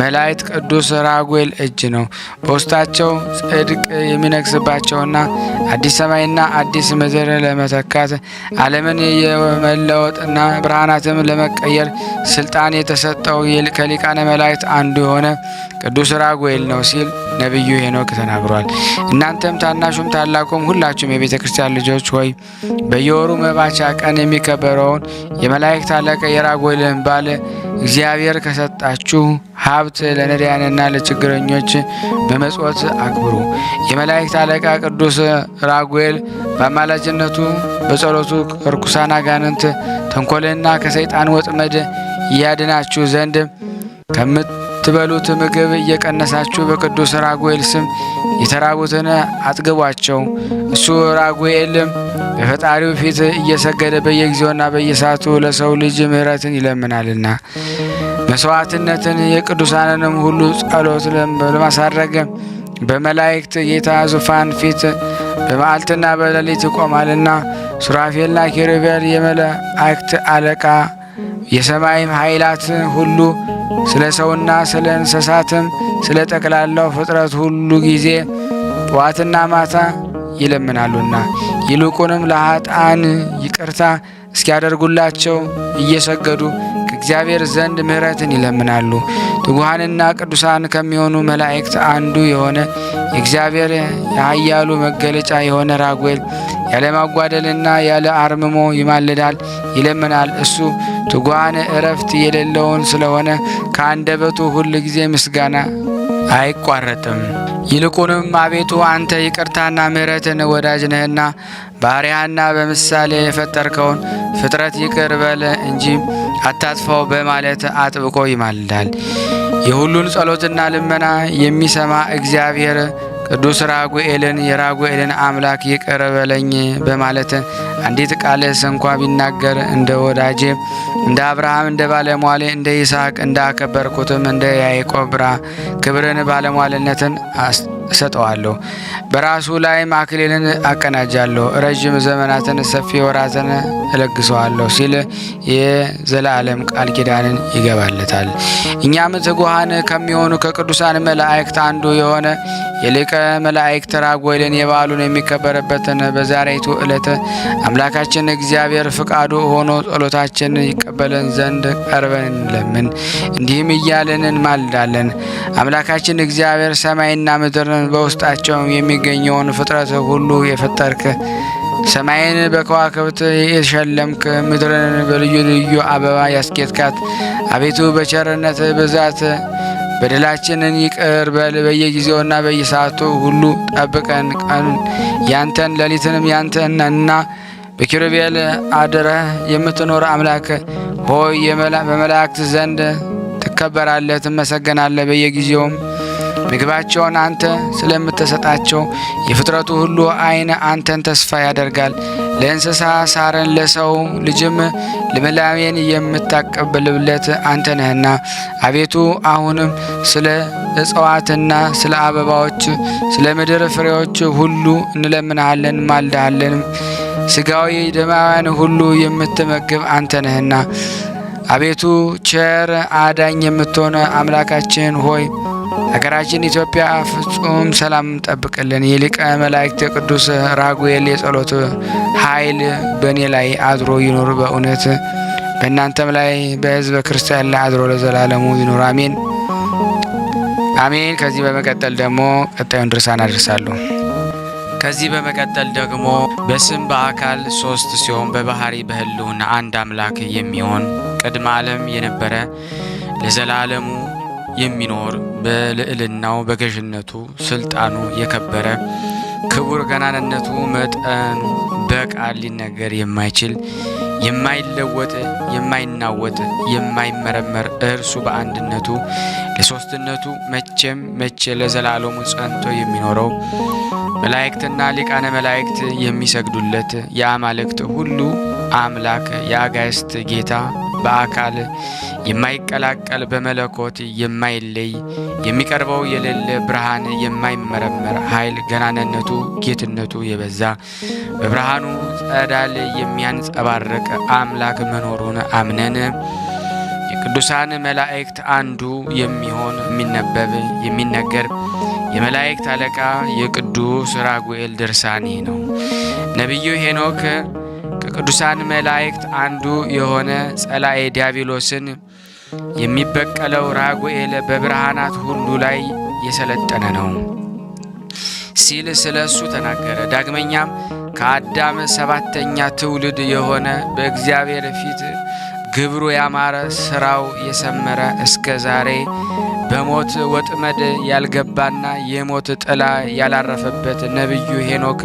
መላእክት ቅዱስ ራጉኤል እጅ ነው። በውስጣቸው ጽድቅ የሚነግስባቸውና አዲስ ሰማይና አዲስ ምድር ለመተካት ዓለምን የመለወጥና ብርሃናትም ለመቀየር ስልጣን የተሰጠው ከሊቃነ መላእክት አንዱ የሆነ ቅዱስ ራጉኤል ነው ሲል ነቢዩ ሄኖክ ተናግሯል። እናንተም ታናሹም ታላቁም ሁላችሁም የቤተ ክርስቲያን ልጆች ሆይ በየወሩ መባቻ ቀን የሚከበረውን የመላእክት አለቃ የራጉኤልን በዓል እግዚአብሔር ከሰጣችሁ ሀብት ለነዳያንና ለችግረኞች በመጽወት አክብሩ። የመላእክት አለቃ ቅዱስ ራጉኤል በአማላጅነቱ በጸሎቱ ከርኩሳን አጋንንት ተንኮልና ከሰይጣን ወጥመድ ያድናችሁ ዘንድ ከምትበሉት ምግብ እየቀነሳችሁ በቅዱስ ራጉኤል ስም የተራቡትን አጥግቧቸው። እሱ ራጉኤል በፈጣሪው ፊት እየሰገደ በየጊዜውና በየሰዓቱ ለሰው ልጅ ምሕረትን ይለምናልና መስዋዕትነትን የቅዱሳንንም ሁሉ ጸሎት ለማሳረግ በመላእክት ጌታ ዙፋን ፊት በመዓልትና በሌሊት ይቆማልና። ሱራፌልና ኪሩቤል የመላእክት አለቃ የሰማይም ኃይላት ሁሉ ስለ ሰውና ስለ እንስሳትም ስለ ጠቅላላው ፍጥረት ሁሉ ጊዜ ጠዋትና ማታ ይለምናሉና ይልቁንም ለኃጥአን ይቅርታ እስኪያደርጉላቸው እየሰገዱ ከእግዚአብሔር ዘንድ ምሕረትን ይለምናሉ። ትጉሃንና ቅዱሳን ከሚሆኑ መላእክት አንዱ የሆነ የእግዚአብሔር የኃያሉ መገለጫ የሆነ ራጉኤል ያለማጓደልና ያለ አርምሞ ይማልዳል፣ ይለምናል። እሱ ትጉሃን እረፍት የሌለውን ስለሆነ ከአንደበቱ ሁል ጊዜ ምስጋና አይቋረጥም። ይልቁንም አቤቱ አንተ ይቅርታና ምሕረትን ወዳጅ ነህና ባሪያህና በምሳሌ የፈጠርከውን ፍጥረት ይቅር በል እንጂ አታጥፋው በማለት አጥብቆ ይማልዳል። የሁሉን ጸሎትና ልመና የሚሰማ እግዚአብሔር ቅዱስ ራጉኤልን የራጉኤልን አምላክ ይቅር በለኝ በማለት አንዲት ቃልስ እንኳ ቢናገር እንደ ወዳጄ እንደ አብርሃም እንደ ባለሟሌ እንደ ይስሐቅ እንደ አከበርኩትም እንደ ያዕቆብ ክብርን ባለሟልነትን እሰጠዋለሁ። በራሱ ላይም አክሊልን አቀናጃለሁ፣ ረዥም ዘመናትን ሰፊ ወራትን እለግሰዋለሁ ሲል የዘላለም ቃል ኪዳንን ይገባለታል። እኛም ትጉሃን ከሚሆኑ ከቅዱሳን መላእክት አንዱ የሆነ የሊቀ መላእክት ራጉኤልን የበዓሉን የሚከበርበትን በዛሬቱ ዕለት አምላካችን እግዚአብሔር ፍቃዱ ሆኖ ጸሎታችን ይቀበለን ዘንድ ቀርበን እንለምን። እንዲህም እያልን እንማልዳለን። አምላካችን እግዚአብሔር ሰማይና ምድርን በውስጣቸው የሚገኘውን ፍጥረት ሁሉ የፈጠርክ ሰማይን በከዋክብት የሸለምክ ምድርን በልዩ ልዩ አበባ ያስጌጥካት አቤቱ በቸርነት ብዛት በደላችንን ይቅር በል። በየጊዜውና በየሰዓቱ ሁሉ ጠብቀን። ቀን ያንተን ሌሊትንም ያንተንና በኪሩቤል አድረህ የምትኖር አምላክ ሆይ በመላእክት ዘንድ ትከበራለህ፣ ትመሰገናለህ። በየጊዜውም ምግባቸውን አንተ ስለምትሰጣቸው የፍጥረቱ ሁሉ ዓይን አንተን ተስፋ ያደርጋል። ለእንስሳ ሳርን ለሰው ልጅም ልምላሜን የምታቀብልለት አንተ ነህና አቤቱ አሁንም ስለ እጽዋትና ስለ አበባዎች ስለ ምድር ፍሬዎች ሁሉ እንለምንሃለን ማልዳሃለንም። ሥጋዊ ደማውያን ሁሉ የምትመግብ አንተ ነህና አቤቱ ቸር አዳኝ የምትሆነ አምላካችን ሆይ ሀገራችን ኢትዮጵያ ፍጹም ሰላም ጠብቅልን። የሊቀ መላእክት ቅዱስ ራጉኤል የጸሎት ኃይል በእኔ ላይ አድሮ ይኑር፣ በእውነት በእናንተም ላይ በሕዝበ ክርስቲያን ላይ አድሮ ለዘላለሙ ይኑር፣ አሜን አሜን። ከዚህ በመቀጠል ደግሞ ቀጣዩን ድርሳን አደርሳለሁ። ከዚህ በመቀጠል ደግሞ በስም በአካል ሶስት ሲሆን በባህሪ በሕልውና አንድ አምላክ የሚሆን ቅድመ ዓለም የነበረ ለዘላለሙ የሚኖር በልዕልናው በገዥነቱ ስልጣኑ የከበረ ክቡር ገናንነቱ መጠኑ በቃል ሊነገር የማይችል የማይለወጥ የማይናወጥ የማይመረመር እርሱ በአንድነቱ ለሶስትነቱ መቼ ለዘላለሙ ጸንቶ የሚኖረው መላእክትና ሊቃነ መላእክት የሚሰግዱለት የአማልክት ሁሉ አምላክ የአጋዕዝት ጌታ በአካል የማይቀላቀል በመለኮት የማይለይ የሚቀርበው የሌለ ብርሃን የማይመረመር ኃይል ገናንነቱ ጌትነቱ የበዛ በብርሃኑ ጸዳል የሚያንጸባርቅ አምላክ መኖሩን አምነን የቅዱሳን መላእክት አንዱ የሚሆን የሚነበብ የሚነገር የመላእክት አለቃ የቅዱስ ራጉኤል ድርሳኔ ነው። ነቢዩ ሄኖክ ከቅዱሳን መላእክት አንዱ የሆነ ጸላኤ ዲያብሎስን የሚበቀለው ራጉኤል በብርሃናት ሁሉ ላይ የሰለጠነ ነው ሲል ስለ እሱ ተናገረ። ዳግመኛም ከአዳም ሰባተኛ ትውልድ የሆነ በእግዚአብሔር ፊት ግብሩ ያማረ ስራው የሰመረ እስከ ዛሬ በሞት ወጥመድ ያልገባና የሞት ጥላ ያላረፈበት ነቢዩ ሄኖክ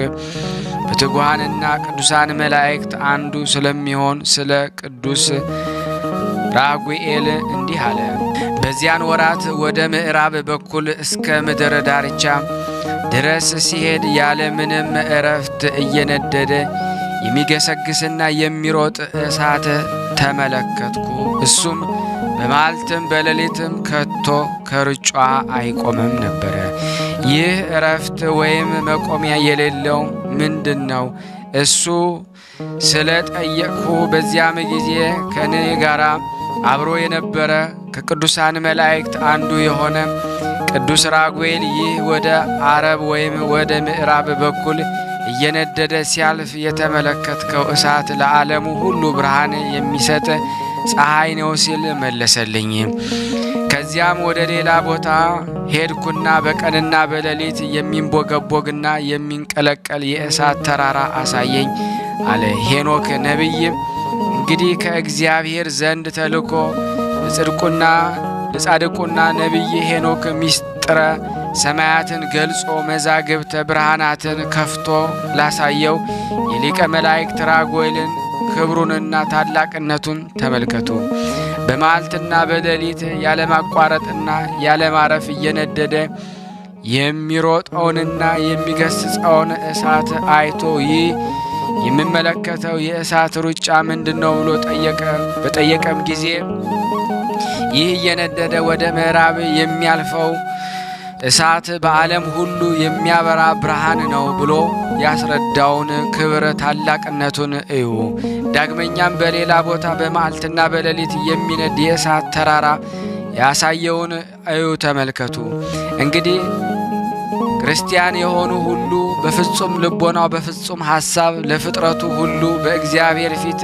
በትጉሃንና ቅዱሳን መላእክት አንዱ ስለሚሆን ስለ ቅዱስ ራጉኤል እንዲህ አለ። በዚያን ወራት ወደ ምዕራብ በኩል እስከ ምድር ዳርቻ ድረስ ሲሄድ ያለ ምንም እረፍት እየነደደ የሚገሰግስና የሚሮጥ እሳት ተመለከትኩ። እሱም በመዓልትም በሌሊትም ከቶ ከርጯ አይቆምም ነበረ። ይህ እረፍት ወይም መቆሚያ የሌለው ምንድን ነው? እሱ ስለ ጠየቅሁ በዚያም ጊዜ ከእኔ ጋር አብሮ የነበረ ከቅዱሳን መላእክት አንዱ የሆነ ቅዱስ ራጉኤል ይህ ወደ አረብ ወይም ወደ ምዕራብ በኩል እየነደደ ሲያልፍ የተመለከትከው እሳት ለዓለሙ ሁሉ ብርሃን የሚሰጥ ፀሐይ ነው ሲል መለሰልኝ። ከዚያም ወደ ሌላ ቦታ ሄድኩና በቀንና በሌሊት የሚንቦገቦግና የሚንቀለቀል የእሳት ተራራ አሳየኝ አለ። ሄኖክ ነቢይ እንግዲህ ከእግዚአብሔር ዘንድ ተልኮ ለጻድቁና ነቢይ ሄኖክ ሚስጥረ ሰማያትን ገልጾ መዛግብተ ብርሃናትን ከፍቶ ላሳየው የሊቀ መላእክት ራጉኤልን ክብሩንና ታላቅነቱን ተመልከቱ። በመዓልትና በሌሊት ያለማቋረጥና ያለማረፍ እየነደደ የሚሮጠውንና የሚገስጸውን እሳት አይቶ ይህ የሚመለከተው የእሳት ሩጫ ምንድነው ብሎ ጠየቀ። በጠየቀም ጊዜ ይህ እየነደደ ወደ ምዕራብ የሚያልፈው እሳት በዓለም ሁሉ የሚያበራ ብርሃን ነው ብሎ ያስረዳውን ክብር ታላቅነቱን እዩ። ዳግመኛም በሌላ ቦታ በመዓልትና በሌሊት የሚነድ የእሳት ተራራ ያሳየውን እዩ፣ ተመልከቱ። እንግዲህ ክርስቲያን የሆኑ ሁሉ በፍጹም ልቦናው በፍጹም ሐሳብ ለፍጥረቱ ሁሉ በእግዚአብሔር ፊት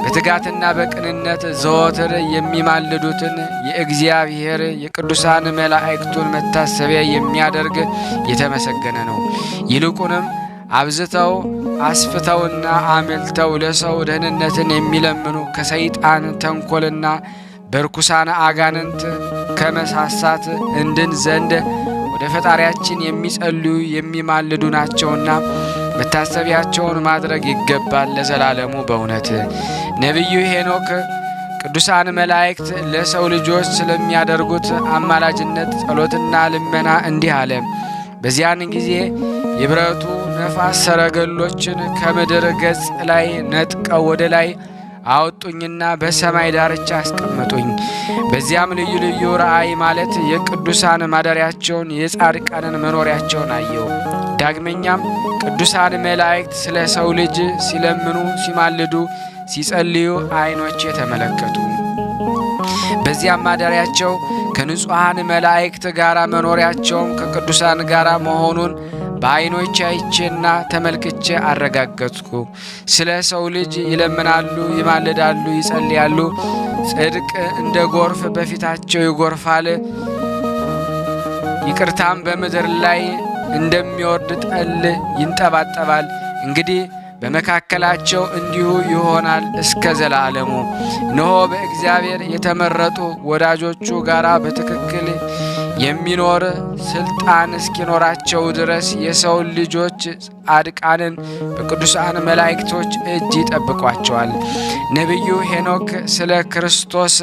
በትጋትና በቅንነት ዘወትር የሚማልዱትን የእግዚአብሔር የቅዱሳን መላእክቱን መታሰቢያ የሚያደርግ የተመሰገነ ነው። ይልቁንም አብዝተው አስፍተውና አምልተው ለሰው ደህንነትን የሚለምኑ ከሰይጣን ተንኰልና በርኩሳን አጋንንት ከመሳሳት እንድን ዘንድ ወደ ፈጣሪያችን የሚጸልዩ የሚማልዱ ናቸውና መታሰቢያቸውን ማድረግ ይገባል ለዘላለሙ በእውነት። ነቢዩ ሄኖክ ቅዱሳን መላእክት ለሰው ልጆች ስለሚያደርጉት አማላጅነት ጸሎትና ልመና እንዲህ አለ። በዚያን ጊዜ የብረቱ ነፋስ ሰረገሎችን ከምድር ገጽ ላይ ነጥቀው ወደ ላይ አወጡኝና በሰማይ ዳርቻ አስቀመጡኝ። በዚያም ልዩ ልዩ ራእይ ማለት የቅዱሳን ማደሪያቸውን የጻድቃንን መኖሪያቸውን አየው። ዳግመኛም ቅዱሳን መላእክት ስለ ሰው ልጅ ሲለምኑ፣ ሲማልዱ፣ ሲጸልዩ ዓይኖቼ ተመለከቱ። በዚያም ማደሪያቸው ከንጹሐን መላእክት ጋር መኖሪያቸውም ከቅዱሳን ጋር መሆኑን በዓይኖቼ አይቼና ተመልክቼ አረጋገጥኩ። ስለ ሰው ልጅ ይለምናሉ፣ ይማልዳሉ፣ ይጸልያሉ። ጽድቅ እንደ ጎርፍ በፊታቸው ይጎርፋል፣ ይቅርታም በምድር ላይ እንደሚወርድ ጠል ይንጠባጠባል። እንግዲህ በመካከላቸው እንዲሁ ይሆናል እስከ ዘላለሙ። እነሆ በእግዚአብሔር የተመረጡ ወዳጆቹ ጋራ በትክክል የሚኖር ስልጣን እስኪኖራቸው ድረስ የሰው ልጆች ጻድቃንን በቅዱሳን መላእክቶች እጅ ይጠብቋቸዋል። ነቢዩ ሄኖክ ስለ ክርስቶስ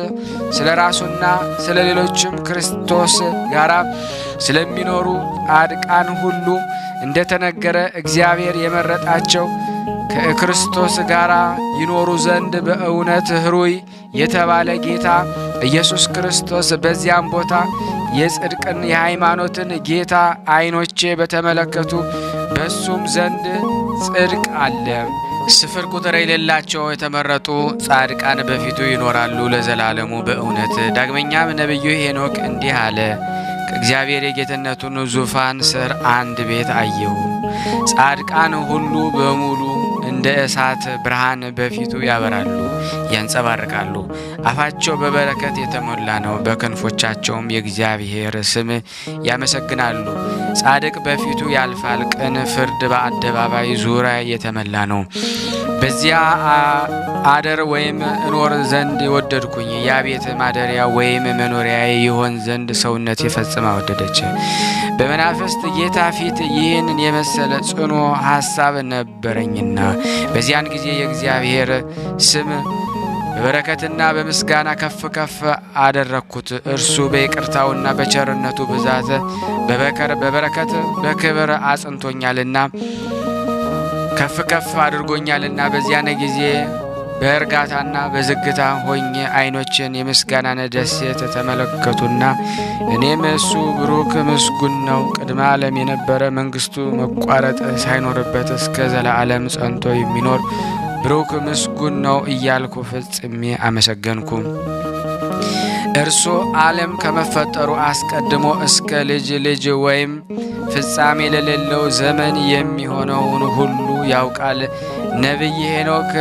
ስለ ራሱና ስለ ሌሎችም ክርስቶስ ጋራ ስለሚኖሩ ጻድቃን ሁሉ እንደተነገረ እግዚአብሔር የመረጣቸው ከክርስቶስ ጋር ይኖሩ ዘንድ በእውነት ሕሩይ የተባለ ጌታ ኢየሱስ ክርስቶስ በዚያም ቦታ የጽድቅን የሃይማኖትን ጌታ ዓይኖቼ በተመለከቱ በሱም ዘንድ ጽድቅ አለ። ስፍር ቁጥር የሌላቸው የተመረጡ ጻድቃን በፊቱ ይኖራሉ ለዘላለሙ በእውነት። ዳግመኛም ነቢዩ ሄኖክ እንዲህ አለ። ከእግዚአብሔር የጌትነቱን ዙፋን ስር አንድ ቤት አየሁ። ጻድቃን ሁሉ በሙሉ እንደ እሳት ብርሃን በፊቱ ያበራሉ፣ ያንጸባርቃሉ። አፋቸው በበረከት የተሞላ ነው። በክንፎቻቸውም የእግዚአብሔር ስም ያመሰግናሉ። ጻድቅ በፊቱ ያልፋል። ቅን ፍርድ በአደባባይ ዙሪያ የተመላ ነው። በዚያ አደር ወይም እኖር ዘንድ ወደድኩኝ። ያ ቤት ማደሪያ ወይም መኖሪያ ይሆን ዘንድ ሰውነት የፈጽማ ወደደች። በመናፍስት ጌታ ፊት ይህንን የመሰለ ጽኑ ሐሳብ ነበረኝና በዚያን ጊዜ የእግዚአብሔር ስም በበረከትና በምስጋና ከፍ ከፍ አደረግኩት። እርሱ በይቅርታውና በቸርነቱ ብዛት በበረከት በክብር አጽንቶኛልና ከፍ ከፍ አድርጎኛልና በዚያን ጊዜ በእርጋታና በዝግታ ሆኜ ዓይኖችን የምስጋናን ደሴት ተመለከቱና እኔም እሱ ብሩክ ምስጉን ነው፣ ቅድመ ዓለም የነበረ መንግስቱ መቋረጥ ሳይኖርበት እስከ ዘላለም ጸንቶ የሚኖር ብሩክ ምስጉን ነው እያልኩ ፍጽሜ አመሰገንኩ። እርሱ ዓለም ከመፈጠሩ አስቀድሞ እስከ ልጅ ልጅ ወይም ፍጻሜ ለሌለው ዘመን የሚሆነውን ሁሉ ያውቃል። ነቢይ ሄኖክ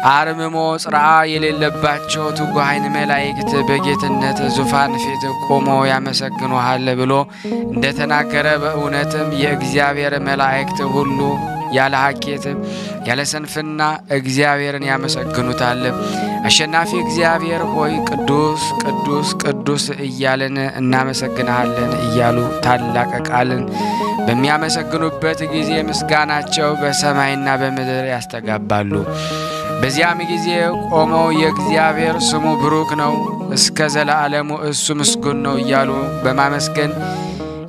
አርምሞ ጽርዓ የሌለባቸው ትጉሃን መላእክት በጌትነት ዙፋን ፊት ቆመው ያመሰግኑሃል ብሎ እንደተናገረ በእውነትም የእግዚአብሔር መላእክት ሁሉ ያለ ሀኬት ያለ ሰንፍና እግዚአብሔርን ያመሰግኑታል። አሸናፊ እግዚአብሔር ሆይ ቅዱስ ቅዱስ ቅዱስ እያልን እናመሰግንሃለን እያሉ ታላቅ ቃልን በሚያመሰግኑበት ጊዜ ምስጋናቸው በሰማይና በምድር ያስተጋባሉ። በዚያም ጊዜ ቆመው የእግዚአብሔር ስሙ ብሩክ ነው፣ እስከ ዘላለሙ እሱ ምስጉን ነው እያሉ በማመስገን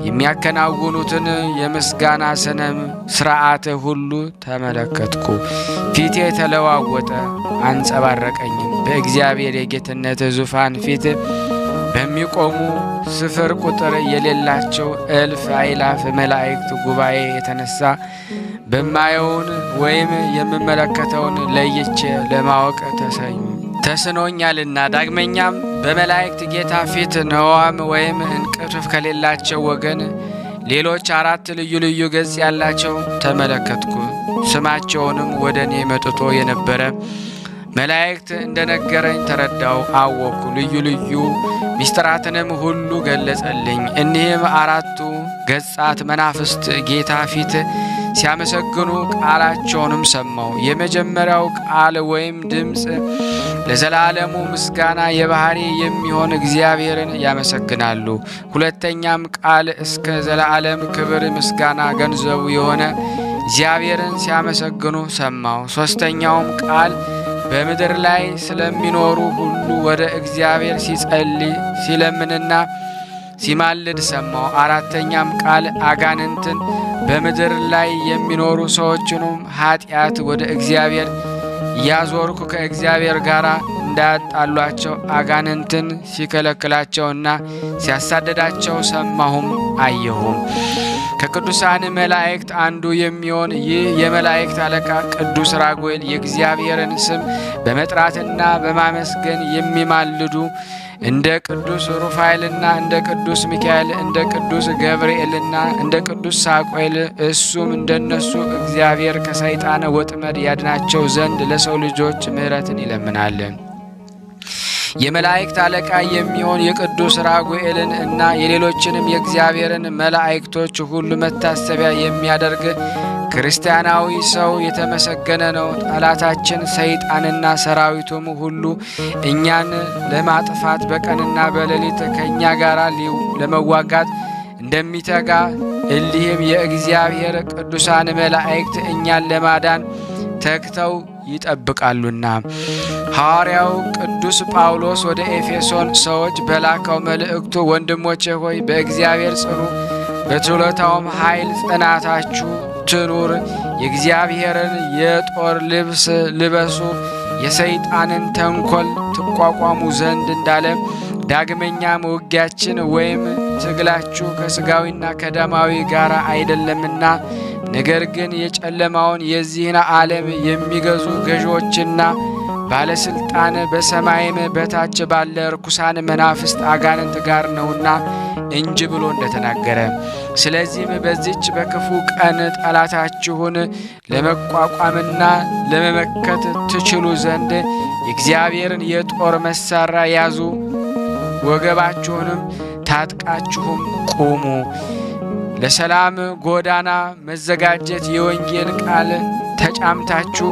የሚያከናውኑትን የምስጋና ስነ ስርዓት ሁሉ ተመለከትኩ። ፊቴ ተለዋወጠ፣ አንጸባረቀኝም። በእግዚአብሔር የጌትነት ዙፋን ፊት በሚቆሙ ስፍር ቁጥር የሌላቸው እልፍ አእላፍ መላእክት ጉባኤ የተነሳ በማየውን ወይም የምመለከተውን ለይቼ ለማወቅ ተስኖኛልና። ዳግመኛም በመላእክት ጌታ ፊት ነዋም ወይም እንቅልፍ ከሌላቸው ወገን ሌሎች 4 ልዩ ልዩ ገጽ ያላቸው ተመለከትኩ። ስማቸውንም ወደ እኔ መጥቶ የነበረ መላእክት እንደነገረኝ ተረዳው፣ አወቅኩ። ልዩ ልዩ ሚስጥራትንም ሁሉ ገለጸልኝ። እኒህም 4ቱ ገጻት መናፍስት ጌታ ፊት ሲያመሰግኑ ቃላቸውንም ሰማሁ። የመጀመሪያው ቃል ወይም ድምፅ ለዘላለሙ ምስጋና የባህሪ የሚሆን እግዚአብሔርን ያመሰግናሉ። ሁለተኛም ቃል እስከ ዘላለም ክብር ምስጋና ገንዘቡ የሆነ እግዚአብሔርን ሲያመሰግኑ ሰማሁ። ሦስተኛውም ቃል በምድር ላይ ስለሚኖሩ ሁሉ ወደ እግዚአብሔር ሲጸልይ ሲለምንና ሲማልድ ሰማሁ። አራተኛም ቃል አጋንንትን በምድር ላይ የሚኖሩ ሰዎችንም ኃጢአት ወደ እግዚአብሔር እያዞርኩ ከእግዚአብሔር ጋር እንዳያጣሏቸው አጋንንትን ሲከለክላቸውና ሲያሳደዳቸው ሰማሁም አየሁም። ከቅዱሳን መላእክት አንዱ የሚሆን ይህ የመላእክት አለቃ ቅዱስ ራጉኤል የእግዚአብሔርን ስም በመጥራትና በማመስገን የሚማልዱ እንደ ቅዱስ ሩፋኤልና እንደ ቅዱስ ሚካኤል እንደ ቅዱስ ገብርኤልና እንደ ቅዱስ ሳቆኤል እሱም እንደነሱ እግዚአብሔር ከሰይጣን ወጥመድ ያድናቸው ዘንድ ለሰው ልጆች ምሕረትን ይለምናል። የመላእክት አለቃ የሚሆን የቅዱስ ራጉኤልን እና የሌሎችንም የእግዚአብሔርን መላእክቶች ሁሉ መታሰቢያ የሚያደርግ ክርስቲያናዊ ሰው የተመሰገነ ነው። ጠላታችን ሰይጣንና ሰራዊቱም ሁሉ እኛን ለማጥፋት በቀንና በሌሊት ከእኛ ጋር ለመዋጋት እንደሚተጋ እሊህም የእግዚአብሔር ቅዱሳን መላእክት እኛን ለማዳን ተግተው ይጠብቃሉና። ሐዋርያው ቅዱስ ጳውሎስ ወደ ኤፌሶን ሰዎች በላከው መልእክቱ ወንድሞቼ ሆይ በእግዚአብሔር ጽኑ፣ በችሎታውም ኃይል ጽናታችሁ ትኑር፣ የእግዚአብሔርን የጦር ልብስ ልበሱ፣ የሰይጣንን ተንኰል ትቋቋሙ ዘንድ እንዳለ ዳግመኛም ውጊያችን ወይም ትግላችሁ ከሥጋዊና ከደማዊ ጋር አይደለምና ነገር ግን የጨለማውን የዚህን ዓለም የሚገዙ ገዢዎችና ባለስልጣን በሰማይም በታች ባለ ርኩሳን መናፍስት አጋንንት ጋር ነውና እንጂ ብሎ እንደተናገረ። ስለዚህም በዚች በክፉ ቀን ጠላታችሁን ለመቋቋምና ለመመከት ትችሉ ዘንድ የእግዚአብሔርን የጦር መሳሪያ ያዙ፣ ወገባችሁንም ታጥቃችሁም ቁሙ። ለሰላም ጎዳና መዘጋጀት የወንጌል ቃል ተጫምታችሁ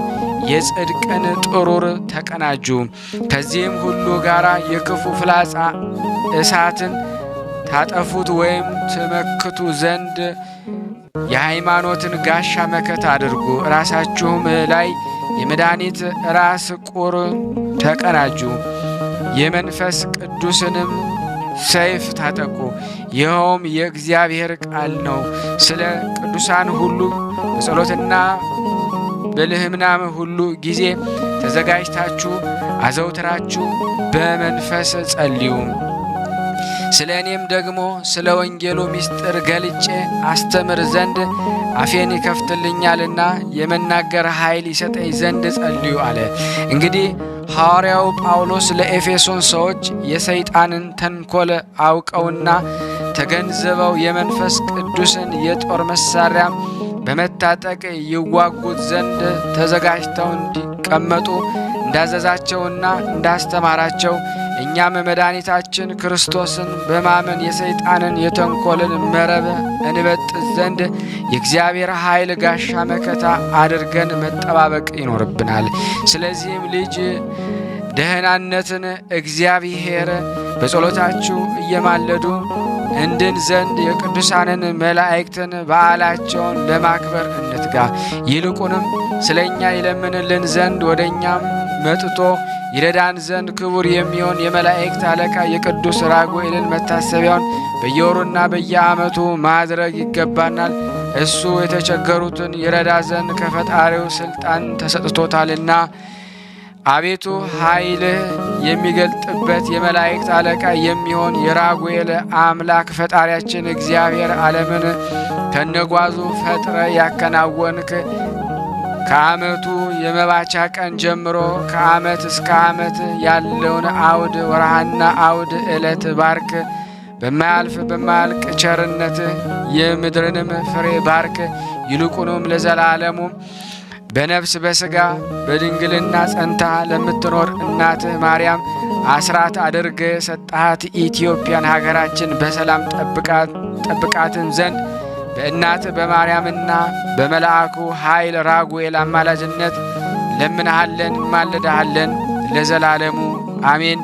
የጽድቅን ጥሩር ተቀናጁ። ከዚህም ሁሉ ጋር የክፉ ፍላጻ እሳትን ታጠፉት ወይም ትመክቱ ዘንድ የሃይማኖትን ጋሻ መከት አድርጉ። ራሳችሁም ላይ የመድኃኒት ራስ ቁር ተቀናጁ። የመንፈስ ቅዱስንም ሰይፍ ታጠቁ። ይኸውም የእግዚአብሔር ቃል ነው። ስለ ቅዱሳን ሁሉ በጸሎትና በልህምናም ሁሉ ጊዜ ተዘጋጅታችሁ አዘውትራችሁ በመንፈስ ጸልዩ። ስለ እኔም ደግሞ ስለ ወንጌሉ ምስጢር ገልጬ አስተምር ዘንድ አፌን ይከፍትልኛልና የመናገር ኃይል ይሰጠኝ ዘንድ ጸልዩ አለ። እንግዲህ ሐዋርያው ጳውሎስ ለኤፌሶን ሰዎች የሰይጣንን ተንኰል አውቀውና ተገንዝበው የመንፈስ ቅዱስን የጦር መሳሪያ በመታጠቅ ይዋጉት ዘንድ ተዘጋጅተው እንዲቀመጡ እንዳዘዛቸውና እንዳስተማራቸው እኛም መድኃኒታችን ክርስቶስን በማመን የሰይጣንን የተንኰልን መረብ እንበጥስ ዘንድ የእግዚአብሔር ኃይል ጋሻ መከታ አድርገን መጠባበቅ ይኖርብናል። ስለዚህም ልጅ ደህናነትን እግዚአብሔር በጸሎታችሁ እየማለዱ እንድን ዘንድ የቅዱሳንን መላእክትን በዓላቸውን ለማክበር እንትጋ። ይልቁንም ስለ እኛ ይለምንልን ዘንድ ወደ እኛም መጥቶ ይረዳን ዘንድ ክቡር የሚሆን የመላእክት አለቃ የቅዱስ ራጉኤልን መታሰቢያውን በየወሩና በየዓመቱ ማድረግ ይገባናል። እሱ የተቸገሩትን ይረዳ ዘንድ ከፈጣሪው ሥልጣን ተሰጥቶታልና። አቤቱ ኃይልህ የሚገልጥበት የመላእክት አለቃ የሚሆን የራጉኤል አምላክ ፈጣሪያችን እግዚአብሔር ዓለምን ከነጓዙ ፈጥረ ያከናወንክ ከዓመቱ የመባቻ ቀን ጀምሮ ከዓመት እስከ ዓመት ያለውን አውድ ወርሃና አውድ ዕለት ባርክ። በማያልፍ በማያልቅ ቸርነት የምድርንም ፍሬ ባርክ። ይልቁንም ለዘላለሙ በነፍስ በሥጋ በድንግልና ጸንታ ለምትኖር እናትህ ማርያም አስራት አድርገ ሰጣሃት ኢትዮጵያን ሀገራችን በሰላም ጠብቃትን ዘንድ በእናት በማርያምና በመልአኩ ኃይል ራጉኤል አማላጅነት ለምንሃለን እንማልድሃለን ለዘላለሙ አሜን።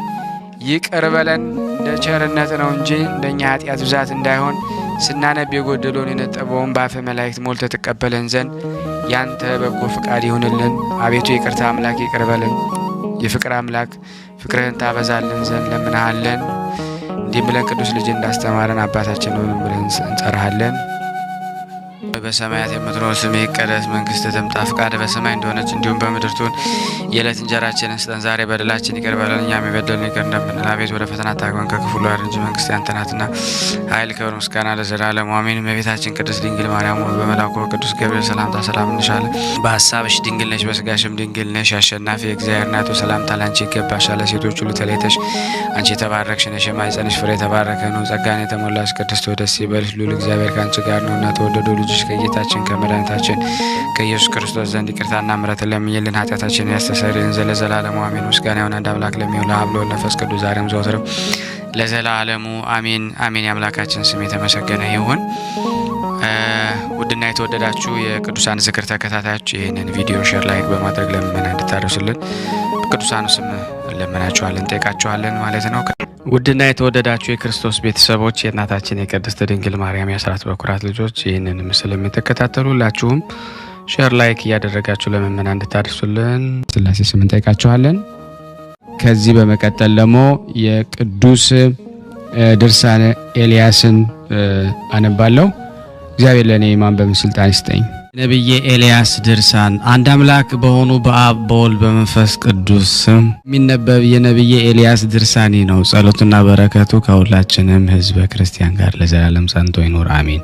ይቅር በለን እንደ ቸርነት ነው እንጂ እንደኛ ኃጢአት ብዛት እንዳይሆን ስናነብ የጎደለውን የነጠበውን በአፈ መላእክት ሞልተ ተቀበለን ዘንድ ያንተ በጎ ፍቃድ ይሁንልን። አቤቱ ይቅርታ አምላክ ይቅር በለን። የፍቅር አምላክ ፍቅርህን ታበዛልን ዘንድ ለምንሃለን። እንዲህ ብለን ቅዱስ ልጅ እንዳስተማረን አባታችን ሆነን ብለን እንጸራሃለን። በሰማያት የምትኖር ስምህ ይቀደስ፣ መንግሥትህ ትምጣ፣ ፈቃድህ በሰማይ እንደሆነች እንዲሁም በምድር ትሁን። የዕለት እንጀራችንን ስጠን ዛሬ፣ በደላችንን ይቅር በለን እኛም የበደሉንን ይቅር እንደምንል። አቤቱ ወደ ፈተና አታግባን ከክፉ ሁሉ አድነን እንጂ መንግሥት ያንተ ናትና ኃይል፣ ክብር፣ ምስጋና ለዘላለሙ አሜን። እመቤታችን ቅድስት ድንግል ማርያም በመልአኩ ቅዱስ ገብርኤል ሰላምታ ሰላም እንልሻለን። በሐሳብሽ ድንግል ነሽ፣ በሥጋሽም ድንግል ነሽ። አሸናፊ የእግዚአብሔር እናቱ ሰላምታ ላንቺ ይገባሻል። ሴቶች ሁሉ ተለይተሽ አንቺ የተባረክሽ ነሽ፣ የማኅፀንሽ ፍሬ የተባረከ ነው። ጸጋን የተሞላሽ ቅድስት ሆይ ደስ ይበልሽ፣ ልዑል እግዚአብሔር ከአንቺ ጋር ነውና ተወደደው ልጅሽ ከጌታችን ከመድኃኒታችን ከኢየሱስ ክርስቶስ ዘንድ ይቅርታና ምሕረትን ለምኝልን ኃጢአታችንን ያስተሰርይልን ዘለዘላለሙ አሜን። ምስጋና ይሁን አንድ አምላክ ለሚሆን ለአብ ለወልድ ለመንፈስ ቅዱስ ዛሬም ዘወትርም ለዘላለሙ አሜን አሜን። የአምላካችን ስም የተመሰገነ ይሁን። ውድና የተወደዳችሁ የቅዱሳን ዝክር ተከታታዮች ይህንን ቪዲዮ ሼር ላይክ በማድረግ ለምእመናን እንድታደርሱልን በቅዱሳኑ ስም እንለምናችኋለን ጠይቃችኋለን ማለት ነው። ውድና የተወደዳችሁ የክርስቶስ ቤተሰቦች የእናታችን የቅድስት ድንግል ማርያም የአስራት በኩራት ልጆች ይህንን ምስል የምትከታተሉ ሁላችሁም ሼር ላይክ እያደረጋችሁ ለምእመናን እንድታደርሱልን ሥላሴ ስም እንጠይቃችኋለን። ከዚህ በመቀጠል ደግሞ የቅዱስ ድርሳነ ኤልያስን አነባለሁ። እግዚአብሔር ለእኔ የማንበብን ስልጣን ይስጠኝ። ነቢየ ኤልያስ ድርሳን። አንድ አምላክ በሆኑ በአብ በወልድ በመንፈስ ቅዱስ ስም የሚነበብ የነቢየ ኤልያስ ድርሳኒ ነው። ጸሎቱና በረከቱ ከሁላችንም ሕዝበ ክርስቲያን ጋር ለዘላለም ጸንቶ ይኖር አሜን።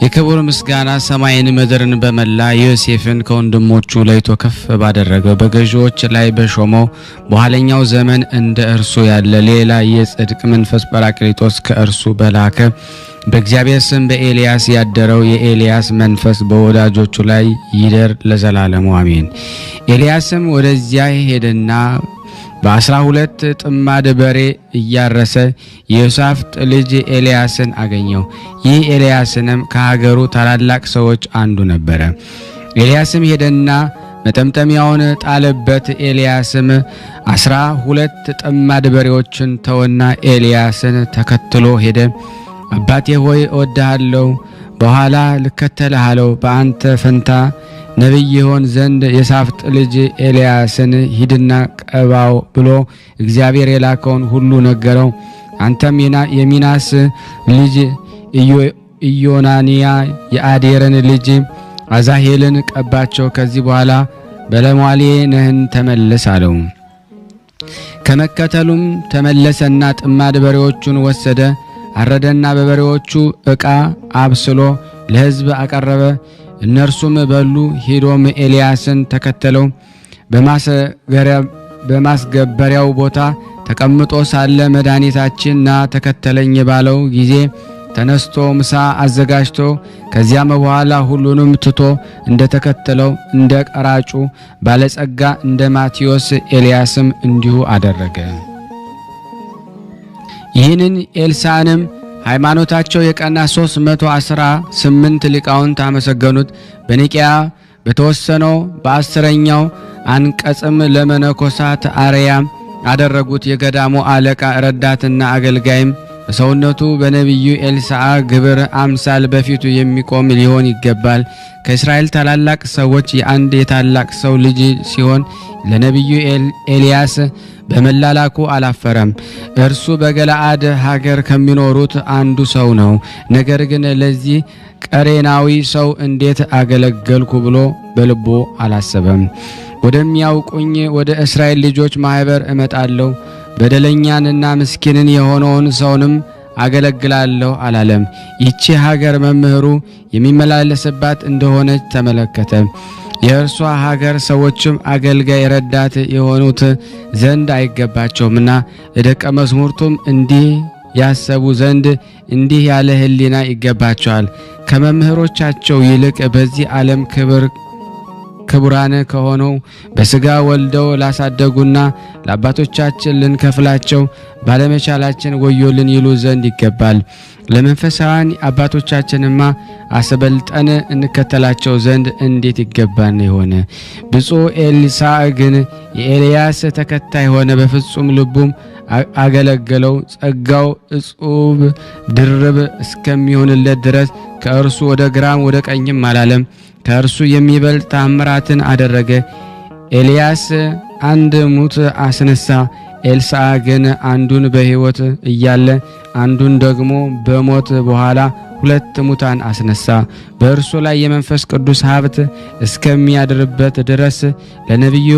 የክቡር ምስጋና ሰማይን ምድርን በመላ ዮሴፍን ከወንድሞቹ ለይቶ ከፍ ባደረገው በገዢዎች ላይ በሾመው በኋለኛው ዘመን እንደ እርሱ ያለ ሌላ የጽድቅ መንፈስ ጰራቅሊጦስ ከእርሱ በላከ በእግዚአብሔር ስም በኤልያስ ያደረው የኤልያስ መንፈስ በወዳጆቹ ላይ ይደር ለዘላለሙ አሜን። ኤልያስም ወደዚያ ሄደና በ12 ጥማድ በሬ እያረሰ የዮሳፍጥ ልጅ ኤልያስን አገኘው። ይህ ኤልያስንም ከሀገሩ ታላላቅ ሰዎች አንዱ ነበረ። ኤልያስም ሄደና መጠምጠሚያውን ጣለበት። ኤልያስም 12 ጥማድ በሬዎችን ተወና ኤልያስን ተከትሎ ሄደ። አባቴ ሆይ እወድሃለሁ፣ በኋላ ልከተልሃለሁ። በአንተ ፈንታ ነቢይ ይሆን ዘንድ የሳፍጥ ልጅ ኤልያስን ሂድና ቀባው ብሎ እግዚአብሔር የላከውን ሁሉ ነገረው። አንተም የሚናስ ልጅ ኢዮናንያ የአዴርን ልጅ አዛሄልን ቀባቸው። ከዚህ በኋላ በለሟሌ ነህን ተመለስ አለው። ከመከተሉም ተመለሰና ጥማድ በሬዎቹን ወሰደ። አረደና በበሬዎቹ ዕቃ አብስሎ ለሕዝብ አቀረበ። እነርሱም በሉ። ሄዶም ኤልያስን ተከተለው። በማስገበሪያው ቦታ ተቀምጦ ሳለ መድኃኒታችን ና ተከተለኝ ባለው ጊዜ ተነስቶ ምሳ አዘጋጅቶ ከዚያም በኋላ ሁሉንም ትቶ እንደ ተከተለው እንደ ቀራጩ ባለጸጋ እንደ ማቴዎስ ኤልያስም እንዲሁ አደረገ። ይህንን ኤልሳዕንም ሃይማኖታቸው የቀና 318 ሊቃውንት አመሰገኑት። በኒቅያ በተወሰነው በ10ኛው አንቀጽም ለመነኮሳት አርያ አደረጉት። የገዳሙ አለቃ ረዳትና አገልጋይም በሰውነቱ በነቢዩ ኤልሳዕ ግብር አምሳል በፊቱ የሚቆም ሊሆን ይገባል። ከእስራኤል ታላላቅ ሰዎች የአንድ የታላቅ ሰው ልጅ ሲሆን ለነቢዩ ኤልያስ በመላላኩ አላፈረም። እርሱ በገለአድ ሀገር ከሚኖሩት አንዱ ሰው ነው። ነገር ግን ለዚህ ቀሬናዊ ሰው እንዴት አገለገልኩ ብሎ በልቦ አላሰበም። ወደሚያውቁኝ ወደ እስራኤል ልጆች ማህበር እመጣለሁ፣ በደለኛንና ምስኪንን የሆነውን ሰውንም አገለግላለሁ አላለም። ይቺ ሀገር መምህሩ የሚመላለስባት እንደሆነች ተመለከተ። የእርሷ ሀገር ሰዎችም አገልጋይ ረዳት የሆኑት ዘንድ አይገባቸውምና ለደቀ መዝሙርቱም እንዲህ ያሰቡ ዘንድ እንዲህ ያለ ሕሊና ይገባቸዋል። ከመምህሮቻቸው ይልቅ በዚህ ዓለም ክቡራን ከሆነው በሥጋ ወልደው ላሳደጉና ለአባቶቻችን ልንከፍላቸው ባለመቻላችን ወዮልን ይሉ ዘንድ ይገባል። ለመንፈሳውያን አባቶቻችንማ አስበልጠን እንከተላቸው ዘንድ እንዴት ይገባን ይሆን? ብፁዕ ኤልሳዕ ግን የኤልያስ ተከታይ ሆነ። በፍጹም ልቡም አገለገለው። ጸጋው እጹብ ድርብ እስከሚሆንለት ድረስ ከእርሱ ወደ ግራም ወደ ቀኝም አላለም። ከእርሱ የሚበልጥ ተአምራትን አደረገ። ኤልያስ አንድ ሙት አስነሳ። ኤልሳዕ ግን አንዱን በሕይወት እያለ አንዱን ደግሞ በሞት በኋላ ሁለት ሙታን አስነሳ። በእርሱ ላይ የመንፈስ ቅዱስ ሀብት እስከሚያድርበት ድረስ ለነቢዩ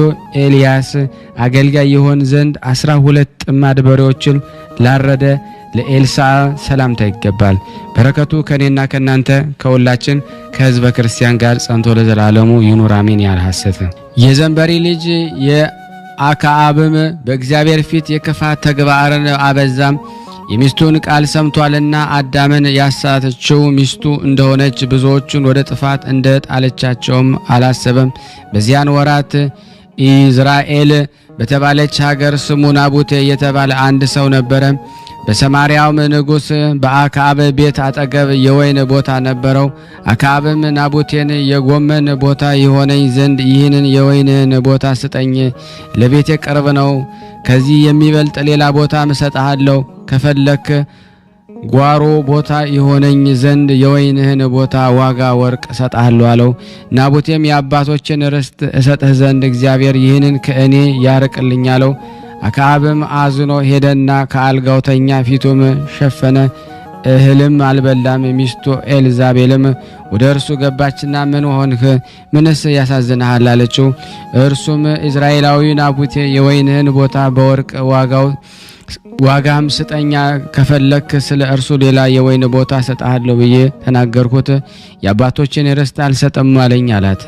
ኤልያስ አገልጋይ ይሆን ዘንድ 12 ጥማድ በሬዎችን ላረደ ለኤልሳዕ ሰላምታ ይገባል። በረከቱ ከኔና ከናንተ ከሁላችን ከሕዝበ ክርስቲያን ጋር ጸንቶ ለዘላለሙ ይኑር አሜን። ያለ ሐሰት የዘንበሪ ልጅ የአክዓብም በእግዚአብሔር ፊት የክፋት ተግባርን አበዛም። የሚስቱን ቃል ሰምቷልና አዳምን ያሳተችው ሚስቱ እንደሆነች ብዙዎቹን ወደ ጥፋት እንደ ጣለቻቸውም አላሰበም። በዚያን ወራት ኢዝራኤል በተባለች ሀገር ስሙ ናቡቴ የተባለ አንድ ሰው ነበረ። በሰማርያውም ንጉሥ በአክዓብ ቤት አጠገብ የወይን ቦታ ነበረው። አክዓብም ናቡቴን የጎመን ቦታ ይሆነኝ ዘንድ ይህንን የወይንን ቦታ ስጠኝ፣ ለቤቴ ቅርብ ነው። ከዚህ የሚበልጥ ሌላ ቦታ እሰጥሃለሁ። ከፈለክ ጓሮ ቦታ ይሆነኝ ዘንድ የወይንህን ቦታ ዋጋ ወርቅ እሰጥሃለሁ አለው። ናቡቴም የአባቶችን ርስት እሰጥህ ዘንድ እግዚአብሔር ይህንን ከእኔ ያርቅልኝ አለው። አክዓብም አዝኖ ሄደና ከአልጋው ተኛ፣ ፊቱም ሸፈነ፣ እህልም አልበላም። ሚስቱ ኤልዛቤልም ወደ እርሱ ገባችና ምን ሆንህ? ምንስ ያሳዝንሃል? አለችው። እርሱም ኢዝራኤላዊ ናቡቴ የወይንህን ቦታ በወርቅ ዋጋም ስጠኛ፣ ከፈለክ ስለ እርሱ ሌላ የወይን ቦታ ሰጣለሁ ብዬ ተናገርኩት፣ የአባቶችን ርስት አልሰጠም አለኝ አላት።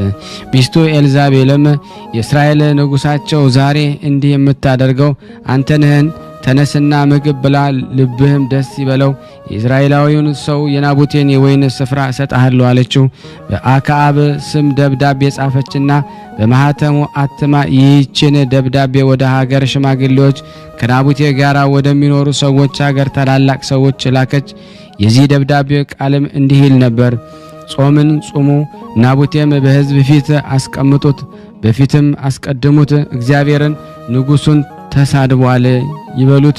ሚስቱ ኤልዛቤልም የእስራኤል ንጉሳቸው ዛሬ እንዲህ የምታደርገው አንተ ነህን? ተነስና ምግብ ብላ፣ ልብህም ደስ ይበለው። የእስራኤላዊውን ሰው የናቡቴን የወይን ስፍራ እሰጥሃለሁ አለችው። በአክዓብ ስም ደብዳቤ ጻፈችና በማህተሙ አትማ ይህችን ደብዳቤ ወደ ሀገር ሽማግሌዎች ከናቡቴ ጋር ወደሚኖሩ ሰዎች ሀገር ታላላቅ ሰዎች ላከች። የዚህ ደብዳቤ ቃልም እንዲህ ይል ነበር። ጾምን ጹሙ፣ ናቡቴም በሕዝብ ፊት አስቀምጡት፣ በፊትም አስቀድሙት። እግዚአብሔርን ንጉሡን ተሳድቧል ይበሉት፣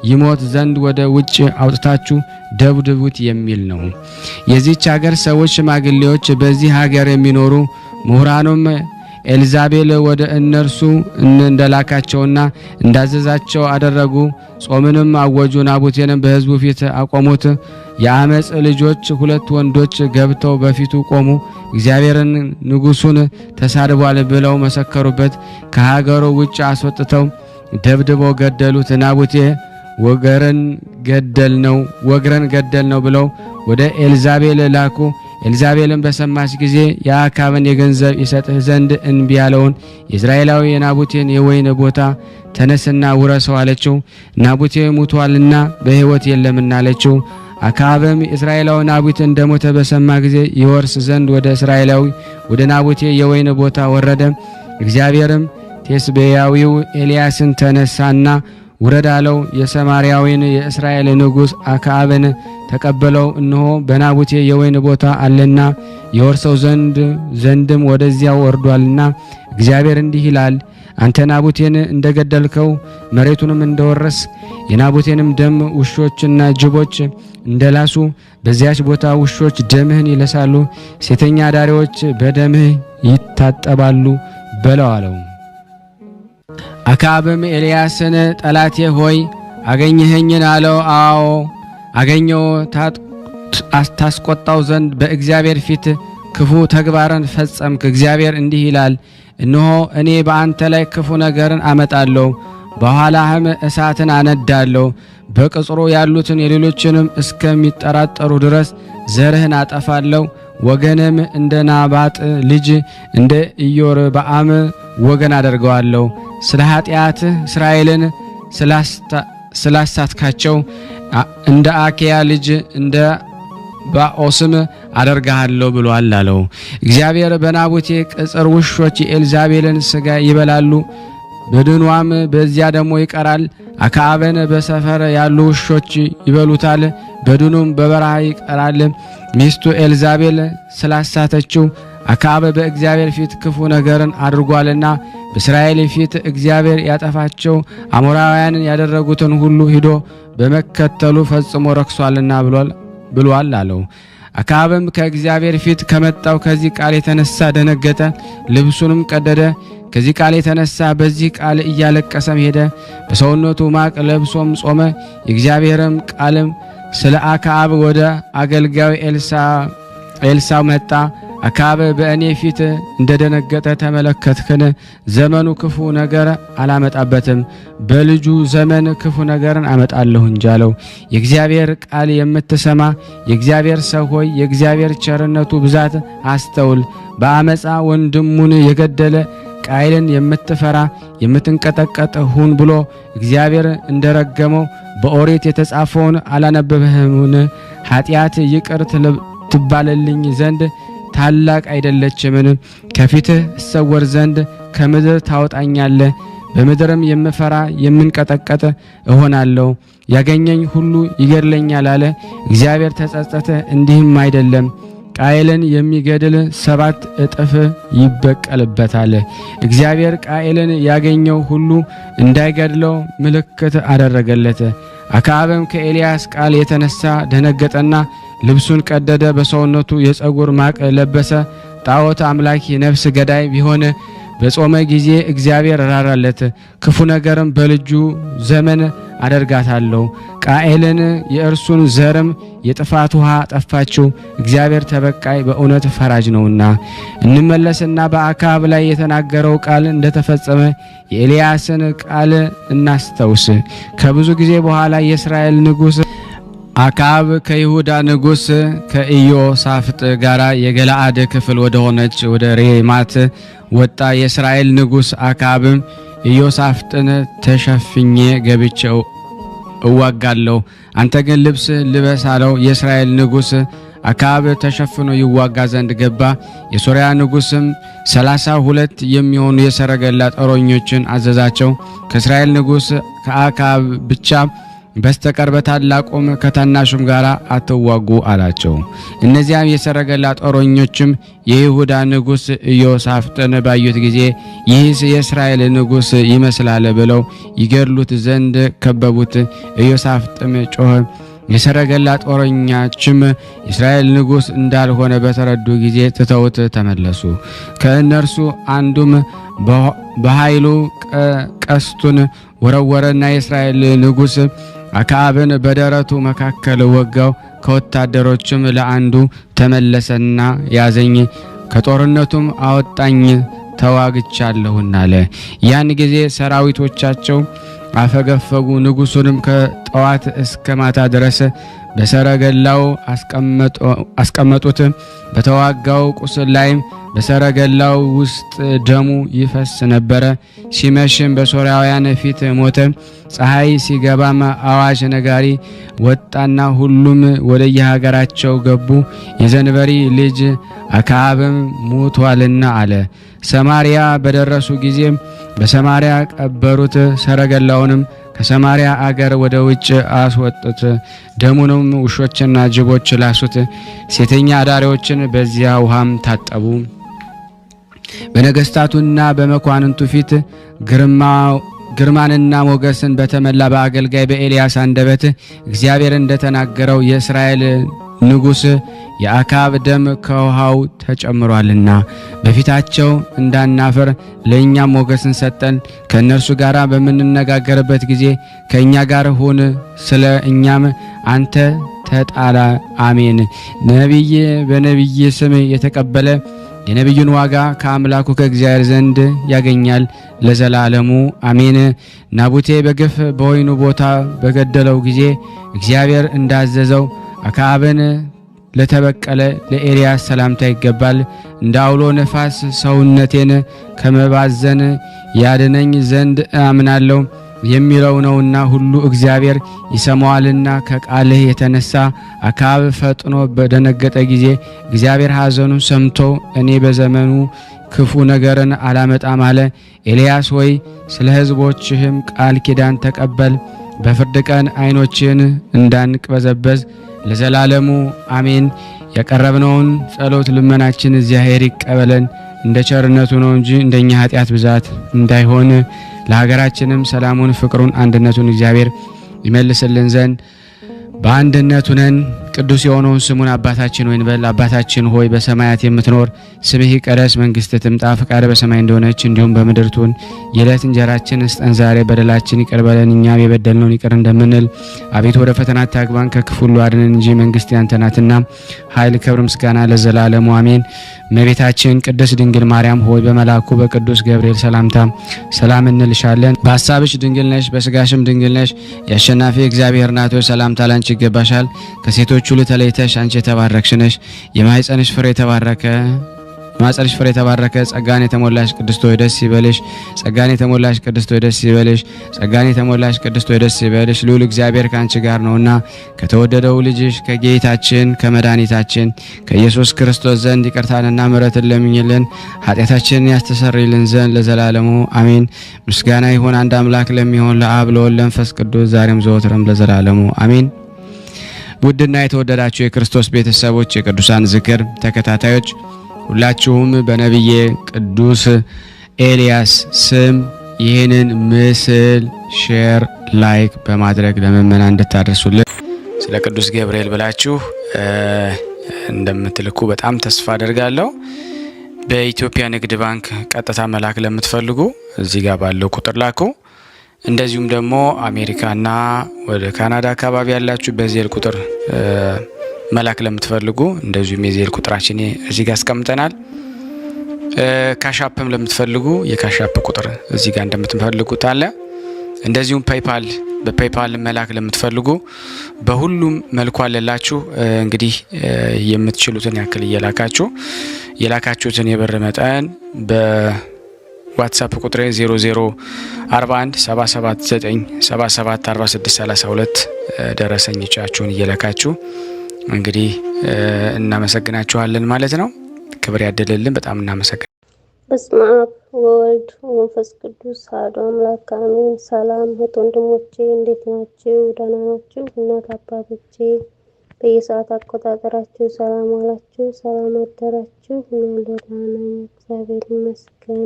ይሞት ዘንድ ወደ ውጭ አውጥታችሁ ደብድቡት የሚል ነው። የዚህች ሀገር ሰዎች ሽማግሌዎች በዚህ ሀገር የሚኖሩ ምሁራኑም ኤልዛቤል ወደ እነርሱ እንደላካቸውና እንዳዘዛቸው አደረጉ። ጾምንም አወጁ። ናቡቴንም በሕዝቡ ፊት አቆሙት። የአመፅ ልጆች ሁለት ወንዶች ገብተው በፊቱ ቆሙ። እግዚአብሔርን ንጉሡን ተሳድቧል ብለው መሰከሩበት። ከሀገሩ ውጭ አስወጥተው ደብድበው ገደሉት። ናቡቴ ወግረን ገደል ነው ብለው ወደ ኤልዛቤል ላኩ። ኤልዛቤልን በሰማች ጊዜ የአክዓብን የገንዘብ ይሰጥህ ዘንድ እንቢ ያለውን የእስራኤላዊ የናቡቴን የወይን ቦታ ተነስና ውረሰው አለችው። ናቡቴ ሙቷልና በሕይወት የለምና አለችው። አክዓብም እስራኤላዊ ናቡቴ እንደሞተ በሰማ ጊዜ ይወርስ ዘንድ ወደ እስራኤላዊ ወደ ናቡቴ የወይን ቦታ ወረደ። እግዚአብሔርም ቴስቤያዊው ኤልያስን ተነሳና ውረድ አለው። የሰማርያዊን የእስራኤል ንጉሥ አክዓብን ተቀበለው። እነሆ በናቡቴ የወይን ቦታ አለና የወርሰው ዘንድም ወደዚያው ወርዷልና እግዚአብሔር እንዲህ ይላል፣ አንተ ናቡቴን እንደገደልከው መሬቱንም እንደወረስ የናቡቴንም ደም ውሾችና ጅቦች እንደላሱ በዚያች ቦታ ውሾች ደምህን ይለሳሉ፣ ሴተኛ አዳሪዎች በደምህ ይታጠባሉ በለው አለው። አክዓብም ኤልያስን ጠላቴ ሆይ አገኘኸኝን አለው። አዎ አገኘው፣ ታስቆጣው ዘንድ በእግዚአብሔር ፊት ክፉ ተግባርን ፈጸምክ። እግዚአብሔር እንዲህ ይላል፣ እነሆ እኔ በአንተ ላይ ክፉ ነገርን አመጣለሁ፣ በኋላህም እሳትን አነዳለሁ፣ በቅጽሩ ያሉትን የሌሎችንም እስከሚጠራጠሩ ድረስ ዘርህን አጠፋለሁ። ወገንም እንደ ናባጥ ልጅ እንደ ኢዮርብዓም ወገን አደርገዋለሁ። ስለ ኃጢአትህ እስራኤልን ስላሳትካቸው እንደ አኪያ ልጅ እንደ ባኦስም አደርግሃለሁ ብሏል አለው። እግዚአብሔር በናቡቴ ቅጽር ውሾች የኤልዛቤልን ሥጋ ይበላሉ፣ በድኗም በዚያ ደግሞ ይቀራል። አክዓብን በሰፈር ያሉ ውሾች ይበሉታል፣ በድኑም በበረሃ ይቀራል። ሚስቱ ኤልዛቤል ስላሳተችው አክዓብ በእግዚአብሔር ፊት ክፉ ነገርን አድርጓልና በእስራኤል ፊት እግዚአብሔር ያጠፋቸው አሞራውያንን ያደረጉትን ሁሉ ሂዶ በመከተሉ ፈጽሞ ረክሷልና ብሏል አለው። አክዓብም ከእግዚአብሔር ፊት ከመጣው ከዚህ ቃል የተነሳ ደነገጠ፣ ልብሱንም ቀደደ። ከዚህ ቃል የተነሳ በዚህ ቃል እያለቀሰም ሄደ። በሰውነቱ ማቅ ለብሶም ጾመ። የእግዚአብሔርም ቃልም ስለ አክዓብ ወደ አገልጋዩ ኤልሳዕ መጣ። አክዓብ በእኔ ፊት እንደደነገጠ ተመለከትክን? ዘመኑ ክፉ ነገር አላመጣበትም፣ በልጁ ዘመን ክፉ ነገርን አመጣለሁ እንጂ አለው። የእግዚአብሔር ቃል የምትሰማ የእግዚአብሔር ሰው ሆይ የእግዚአብሔር ቸርነቱ ብዛት አስተውል። በአመፃ ወንድሙን የገደለ ቃየልን የምትፈራ የምትንቀጠቀጥ ሁን ብሎ እግዚአብሔር እንደረገመው በኦሪት የተጻፈውን አላነበብህምን? ኃጢአት ይቅር ትባልልኝ ዘንድ ታላቅ አይደለችምን? ከፊትህ እሰወር ዘንድ ከምድር ታወጣኛለህ። በምድርም የምፈራ የምንቀጠቀጥ እሆናለሁ። ያገኘኝ ሁሉ ይገድለኛል አለ። እግዚአብሔር ተጸጸተ፣ እንዲህም አይደለም ቃየልን የሚገድል 7 እጥፍ ይበቀልበታል። እግዚአብሔር ቃየልን ያገኘው ሁሉ እንዳይገድለው ምልክት አደረገለት። አክዓብም ከኤልያስ ቃል የተነሳ ደነገጠና ልብሱን ቀደደ፣ በሰውነቱ የፀጉር ማቅ ለበሰ። ጣዖት አምላኪ ነፍስ ገዳይ ቢሆን በጾመ ጊዜ እግዚአብሔር ራራለት። ክፉ ነገርም በልጁ ዘመን አደርጋታለሁ። ቃኤልን የእርሱን ዘርም የጥፋት ውሃ ጠፋችው። እግዚአብሔር ተበቃይ በእውነት ፈራጅ ነውና። እንመለስና በአክዓብ ላይ የተናገረው ቃል እንደተፈጸመ የኤልያስን ቃል እናስተውስ። ከብዙ ጊዜ በኋላ የእስራኤል ንጉሥ አክዓብ ከይሁዳ ንጉሥ ከኢዮሳፍጥ ጋር የገለአድ ክፍል ወደ ሆነች ወደ ሬማት ወጣ። የእስራኤል ንጉሥ አክዓብም ኢዮሳፍጥን ተሸፍኜ ገብቼው እዋጋለሁ፣ አንተ ግን ልብስ ልበስ አለው። የእስራኤል ንጉሥ አክዓብ ተሸፍኖ ይዋጋ ዘንድ ገባ። የሶርያ ንጉሥም 32 የሚሆኑ የሰረገላ ጦረኞችን አዘዛቸው። ከእስራኤል ንጉሥ ከአክዓብ ብቻ በስተቀር በታላቁም ከታናሹም ጋር አትዋጉ አላቸው። እነዚያም የሰረገላ ጦረኞችም የይሁዳ ንጉሥ ኢዮሳፍጥን ባዩት ጊዜ ይህስ የእስራኤል ንጉሥ ይመስላል ብለው ይገድሉት ዘንድ ከበቡት። ኢዮሳፍጥም ጮኸ። የሰረገላ ጦረኞችም የእስራኤል ንጉሥ እንዳልሆነ በተረዱ ጊዜ ትተውት ተመለሱ። ከእነርሱ አንዱም በኃይሉ ቀስቱን ወረወረና የእስራኤል ንጉሥ አክዓብን በደረቱ መካከል ወጋው። ከወታደሮችም ለአንዱ ተመለሰና ያዘኝ፣ ከጦርነቱም አወጣኝ፣ ተዋግቻለሁና አለ። ያን ጊዜ ሰራዊቶቻቸው አፈገፈጉ። ንጉሡንም ከጠዋት እስከ ማታ ድረስ በሰረገላው አስቀመጡት። በተዋጋው ቁስል ላይም በሰረገላው ውስጥ ደሙ ይፈስ ነበረ። ሲመሽም በሶርያውያን ፊት ሞተ። ፀሐይ ሲገባም አዋጅ ነጋሪ ወጣና ሁሉም ወደየሀገራቸው ገቡ። የዘንበሪ ልጅ አክዓብም ሞቷልና አለ። ሰማርያ በደረሱ ጊዜ በሰማርያ ቀበሩት። ሰረገላውንም ከሰማርያ አገር ወደ ውጭ አስወጡት። ደሙንም ውሾችና ጅቦች ላሱት። ሴተኛ አዳሪዎችን በዚያ ውሃም ታጠቡ። በነገስታቱና በመኳንንቱ ፊት ግርማንና ሞገስን በተመላ በአገልጋይ በኤልያስ አንደበት እግዚአብሔር እንደተናገረው የእስራኤል ንጉሥ የአክዓብ ደም ከውሃው ተጨምሯልና በፊታቸው እንዳናፈር ለእኛም ሞገስን ሰጠን። ከእነርሱ ጋር በምንነጋገርበት ጊዜ ከእኛ ጋር ሁን፣ ስለ እኛም አንተ ተጣላ። አሜን። ነቢይ በነቢይ ስም የተቀበለ የነቢዩን ዋጋ ከአምላኩ ከእግዚአብሔር ዘንድ ያገኛል ለዘላለሙ አሜን። ናቡቴ በግፍ በወይኑ ቦታ በገደለው ጊዜ እግዚአብሔር እንዳዘዘው አክዓብን ለተበቀለ ለኤልያስ ሰላምታ ይገባል። እንደ አውሎ ነፋስ ሰውነቴን ከመባዘን ያድነኝ ዘንድ አምናለሁ የሚለው ነውና ሁሉ እግዚአብሔር ይሰማዋልና። ከቃልህ የተነሳ አክዓብ ፈጥኖ በደነገጠ ጊዜ እግዚአብሔር ሐዘኑን ሰምቶ እኔ በዘመኑ ክፉ ነገርን አላመጣም አለ። ኤልያስ ሆይ ስለ ሕዝቦችህም ቃል ኪዳን ተቀበል። በፍርድ ቀን ዓይኖችን እንዳንቅበዘበዝ ለዘላለሙ አሜን። ያቀረብነውን ጸሎት ልመናችን እግዚአብሔር ይቀበለን እንደ ቸርነቱ ነው እንጂ እንደኛ ኃጢአት ብዛት እንዳይሆን። ለሀገራችንም ሰላሙን፣ ፍቅሩን፣ አንድነቱን እግዚአብሔር ይመልስልን ዘንድ በአንድነቱ ነን። ቅዱስ የሆነውን ስሙን አባታችን ሆይ እንበል። አባታችን ሆይ በሰማያት የምትኖር ስምህ ይቀደስ፣ መንግስትህ ትምጣ፣ ፈቃድህ በሰማይ እንደሆነች እንዲሁም በምድር ትሁን። የዕለት እንጀራችንን ስጠን ዛሬ፣ በደላችን ይቅር በለን እኛም የበደልነውን ይቅር እንደምንል። አቤቱ ወደ ፈተና አታግባን ከክፉ ሁሉ አድነን እንጂ መንግስት ያንተ ናትና፣ ኃይል፣ ክብር፣ ምስጋና ለዘላለሙ አሜን። እመቤታችን ቅድስት ድንግል ማርያም ሆይ በመልአኩ በቅዱስ ገብርኤል ሰላምታ ሰላም እንልሻለን። በሐሳብሽ ድንግል ነሽ፣ በስጋሽም ድንግል ነሽ። የአሸናፊ እግዚአብሔር እናት ሆይ ሰላምታ ላንቺ ይገባሻል። ከሴቶች ሁሉ ተለይተሽ አንቺ የተባረክሽ ነሽ። የማኅፀንሽ ፍሬ የተባረከ ጸጋን የተሞላሽ ቅድስት ሆይ ደስ ይበልሽ። ጸጋን የተሞላሽ ቅድስት ሆይ ደስ ይበልሽ። ጸጋን የተሞላሽ ቅድስት ሆይ ደስ ይበልሽ። ልዑል እግዚአብሔር ካንቺ ጋር ነውና ከተወደደው ልጅሽ ከጌታችን ከመድኃኒታችን ከኢየሱስ ክርስቶስ ዘንድ ይቅርታንና ምሕረትን ለምኝልን ኃጢአታችንን ያስተሰርይልን ዘንድ ለዘላለሙ አሜን። ምስጋና ይሁን አንድ አምላክ ለሚሆን ለአብ ለወልድ ለመንፈስ ቅዱስ ዛሬም ዘወትርም ለዘላለሙ አሜን። ውድና የተወደዳችሁ የክርስቶስ ቤተሰቦች የቅዱሳን ዝክር ተከታታዮች ሁላችሁም በነቢየ ቅዱስ ኤልያስ ስም ይህንን ምስል ሼር፣ ላይክ በማድረግ ለምእመናን እንድታደርሱልን ስለ ቅዱስ ገብርኤል ብላችሁ እንደምትልኩ በጣም ተስፋ አደርጋለሁ። በኢትዮጵያ ንግድ ባንክ ቀጥታ መላክ ለምትፈልጉ እዚህ ጋር ባለው ቁጥር ላኩ። እንደዚሁም ደግሞ አሜሪካና ወደ ካናዳ አካባቢ ያላችሁ በዜል ቁጥር መላክ ለምትፈልጉ እንደዚሁም የዜል ቁጥራችን እዚህ ጋር አስቀምጠናል። ካሻፕም ለምትፈልጉ የካሻፕ ቁጥር እዚህ ጋር እንደምትፈልጉት አለ። እንደዚሁም በፔይፓል መላክ ለምትፈልጉ በሁሉም መልኩ አለላችሁ። እንግዲህ የምትችሉትን ያክል እየላካችሁ የላካችሁትን የብር መጠን በዋትስአፕ ቁጥሬ 0041 779 77 46 32 ደረሰኞቻችሁን እየላካችሁ እንግዲህ እናመሰግናችኋለን ማለት ነው። ክብር ያደለልን። በጣም እናመሰግናለን። በስመ አብ ወወልድ ወመንፈስ ቅዱስ አሐዱ አምላክ አሜን። ሰላም እህት ወንድሞቼ እንዴት ናችሁ? ደህና ናችሁ? እናት አባቶቼ በየሰዓት አቆጣጠራችሁ ሰላም ዋላችሁ፣ ሰላም አደራችሁ? እኔ ደህና ነኝ፣ እግዚአብሔር ይመስገን።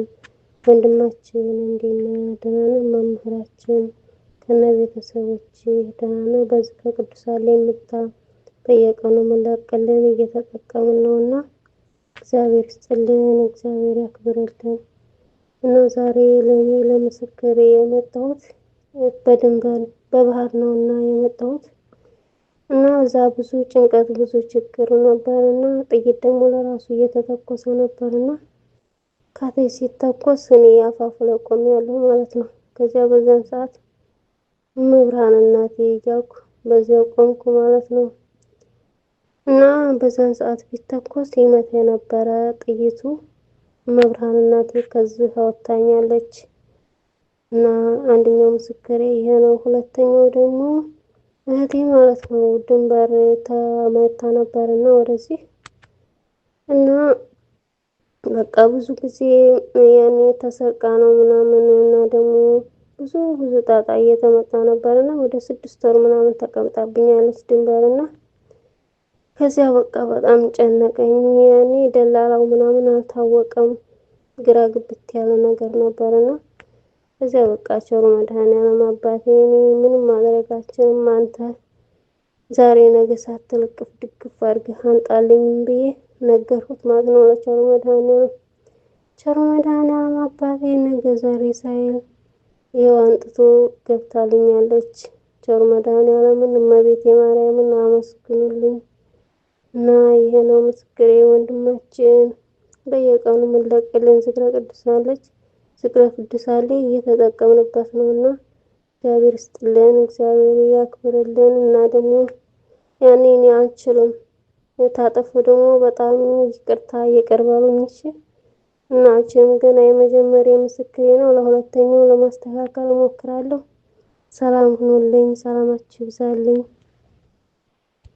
ወንድማችን እንዴት ነህ? ደህና ነህ? መምህራችን ከነ ቤተሰቦቼ ደህና ነው? በዚህ ከቅዱሳን ላይ በየቀኑ መላቀልን እየተጠቀምን ነውና እግዚአብሔር ይስጥልን፣ እግዚአብሔር ያክብርልን። እና ዛሬ ለኔ ለምስክሬ የመጣሁት በድንበር በባህር ነውና የመጣሁት እና እዛ ብዙ ጭንቀት ብዙ ችግር ነበርና ጥይት ደግሞ ለራሱ እየተተኮሰ ነበርና ካቴ ሲተኮስ እኔ አፋፉ ላይ ቆሜያለሁ ማለት ነው። ከዚያ በዛን ሰዓት መብርሃን እናቴ እያልኩ በዚያው ቆምኩ ማለት ነው። እና በዛን ሰዓት ቢተኮስ ይመታ የነበረ ጥይቱ መብርሃን እናቴ ከዚህ አወጣኛለች። እና አንደኛው ምስክሬ ይሄ ነው። ሁለተኛው ደግሞ እህቴ ማለት ነው ድንበር ተመታ ነበርና ወደዚህ እና በቃ ብዙ ጊዜ ያኔ ተሰርቃ ነው ምናምን እና ደግሞ ብዙ ጣጣ እየተመጣ ነበርና ወደ 6 ወር ምናምን ተቀምጣብኛለች ድንበርና ከዚያ በቃ በጣም ጨነቀኝ። ያኔ ደላላው ምናምን አልታወቀም፣ ግራ ግብት ያለ ነገር ነበርና ከዚያ በቃ ቸሩ መድኃኔዓለም አባቴ እኔ ምንም ማድረጋችንም አንተ ዛሬ ነገ ሳትልቅፍ ድግፍ አድርገህ አንጣልኝ ብዬ ነገርኩት ማለት ነው ለቸሩ መድኃኔዓለም። ቸሩ መድኃኔዓለም አባቴ ነገ ዛሬ ሳይል ይኸው አንጥቶ ገብታልኛለች። ቸሩ መድኃኔዓለምን እመቤቴ ማርያምን አመስግኑልኝ። እና ይሄ ነው ምስክሬ። ወንድማችን በየቀኑ የምንለቅልን ዝክረ ቅዱሳን አለች። ዝክረ ቅዱሳን ላይ እየተጠቀምንበት ነውና እግዚአብሔር ይስጥልን፣ እግዚአብሔር ያክብርልን። እና ደግሞ ያኔ እኔ አልችልም ታጠፉ ደግሞ በጣም ይቅርታ እየቀርባሉኝ እሺ። እና አልችልም ገና የመጀመሪያ ምስክሬ ነው። ለሁለተኛው ለማስተካከል እሞክራለሁ። ሰላም ሁኑልኝ፣ ሰላማችሁ ይብዛልኝ።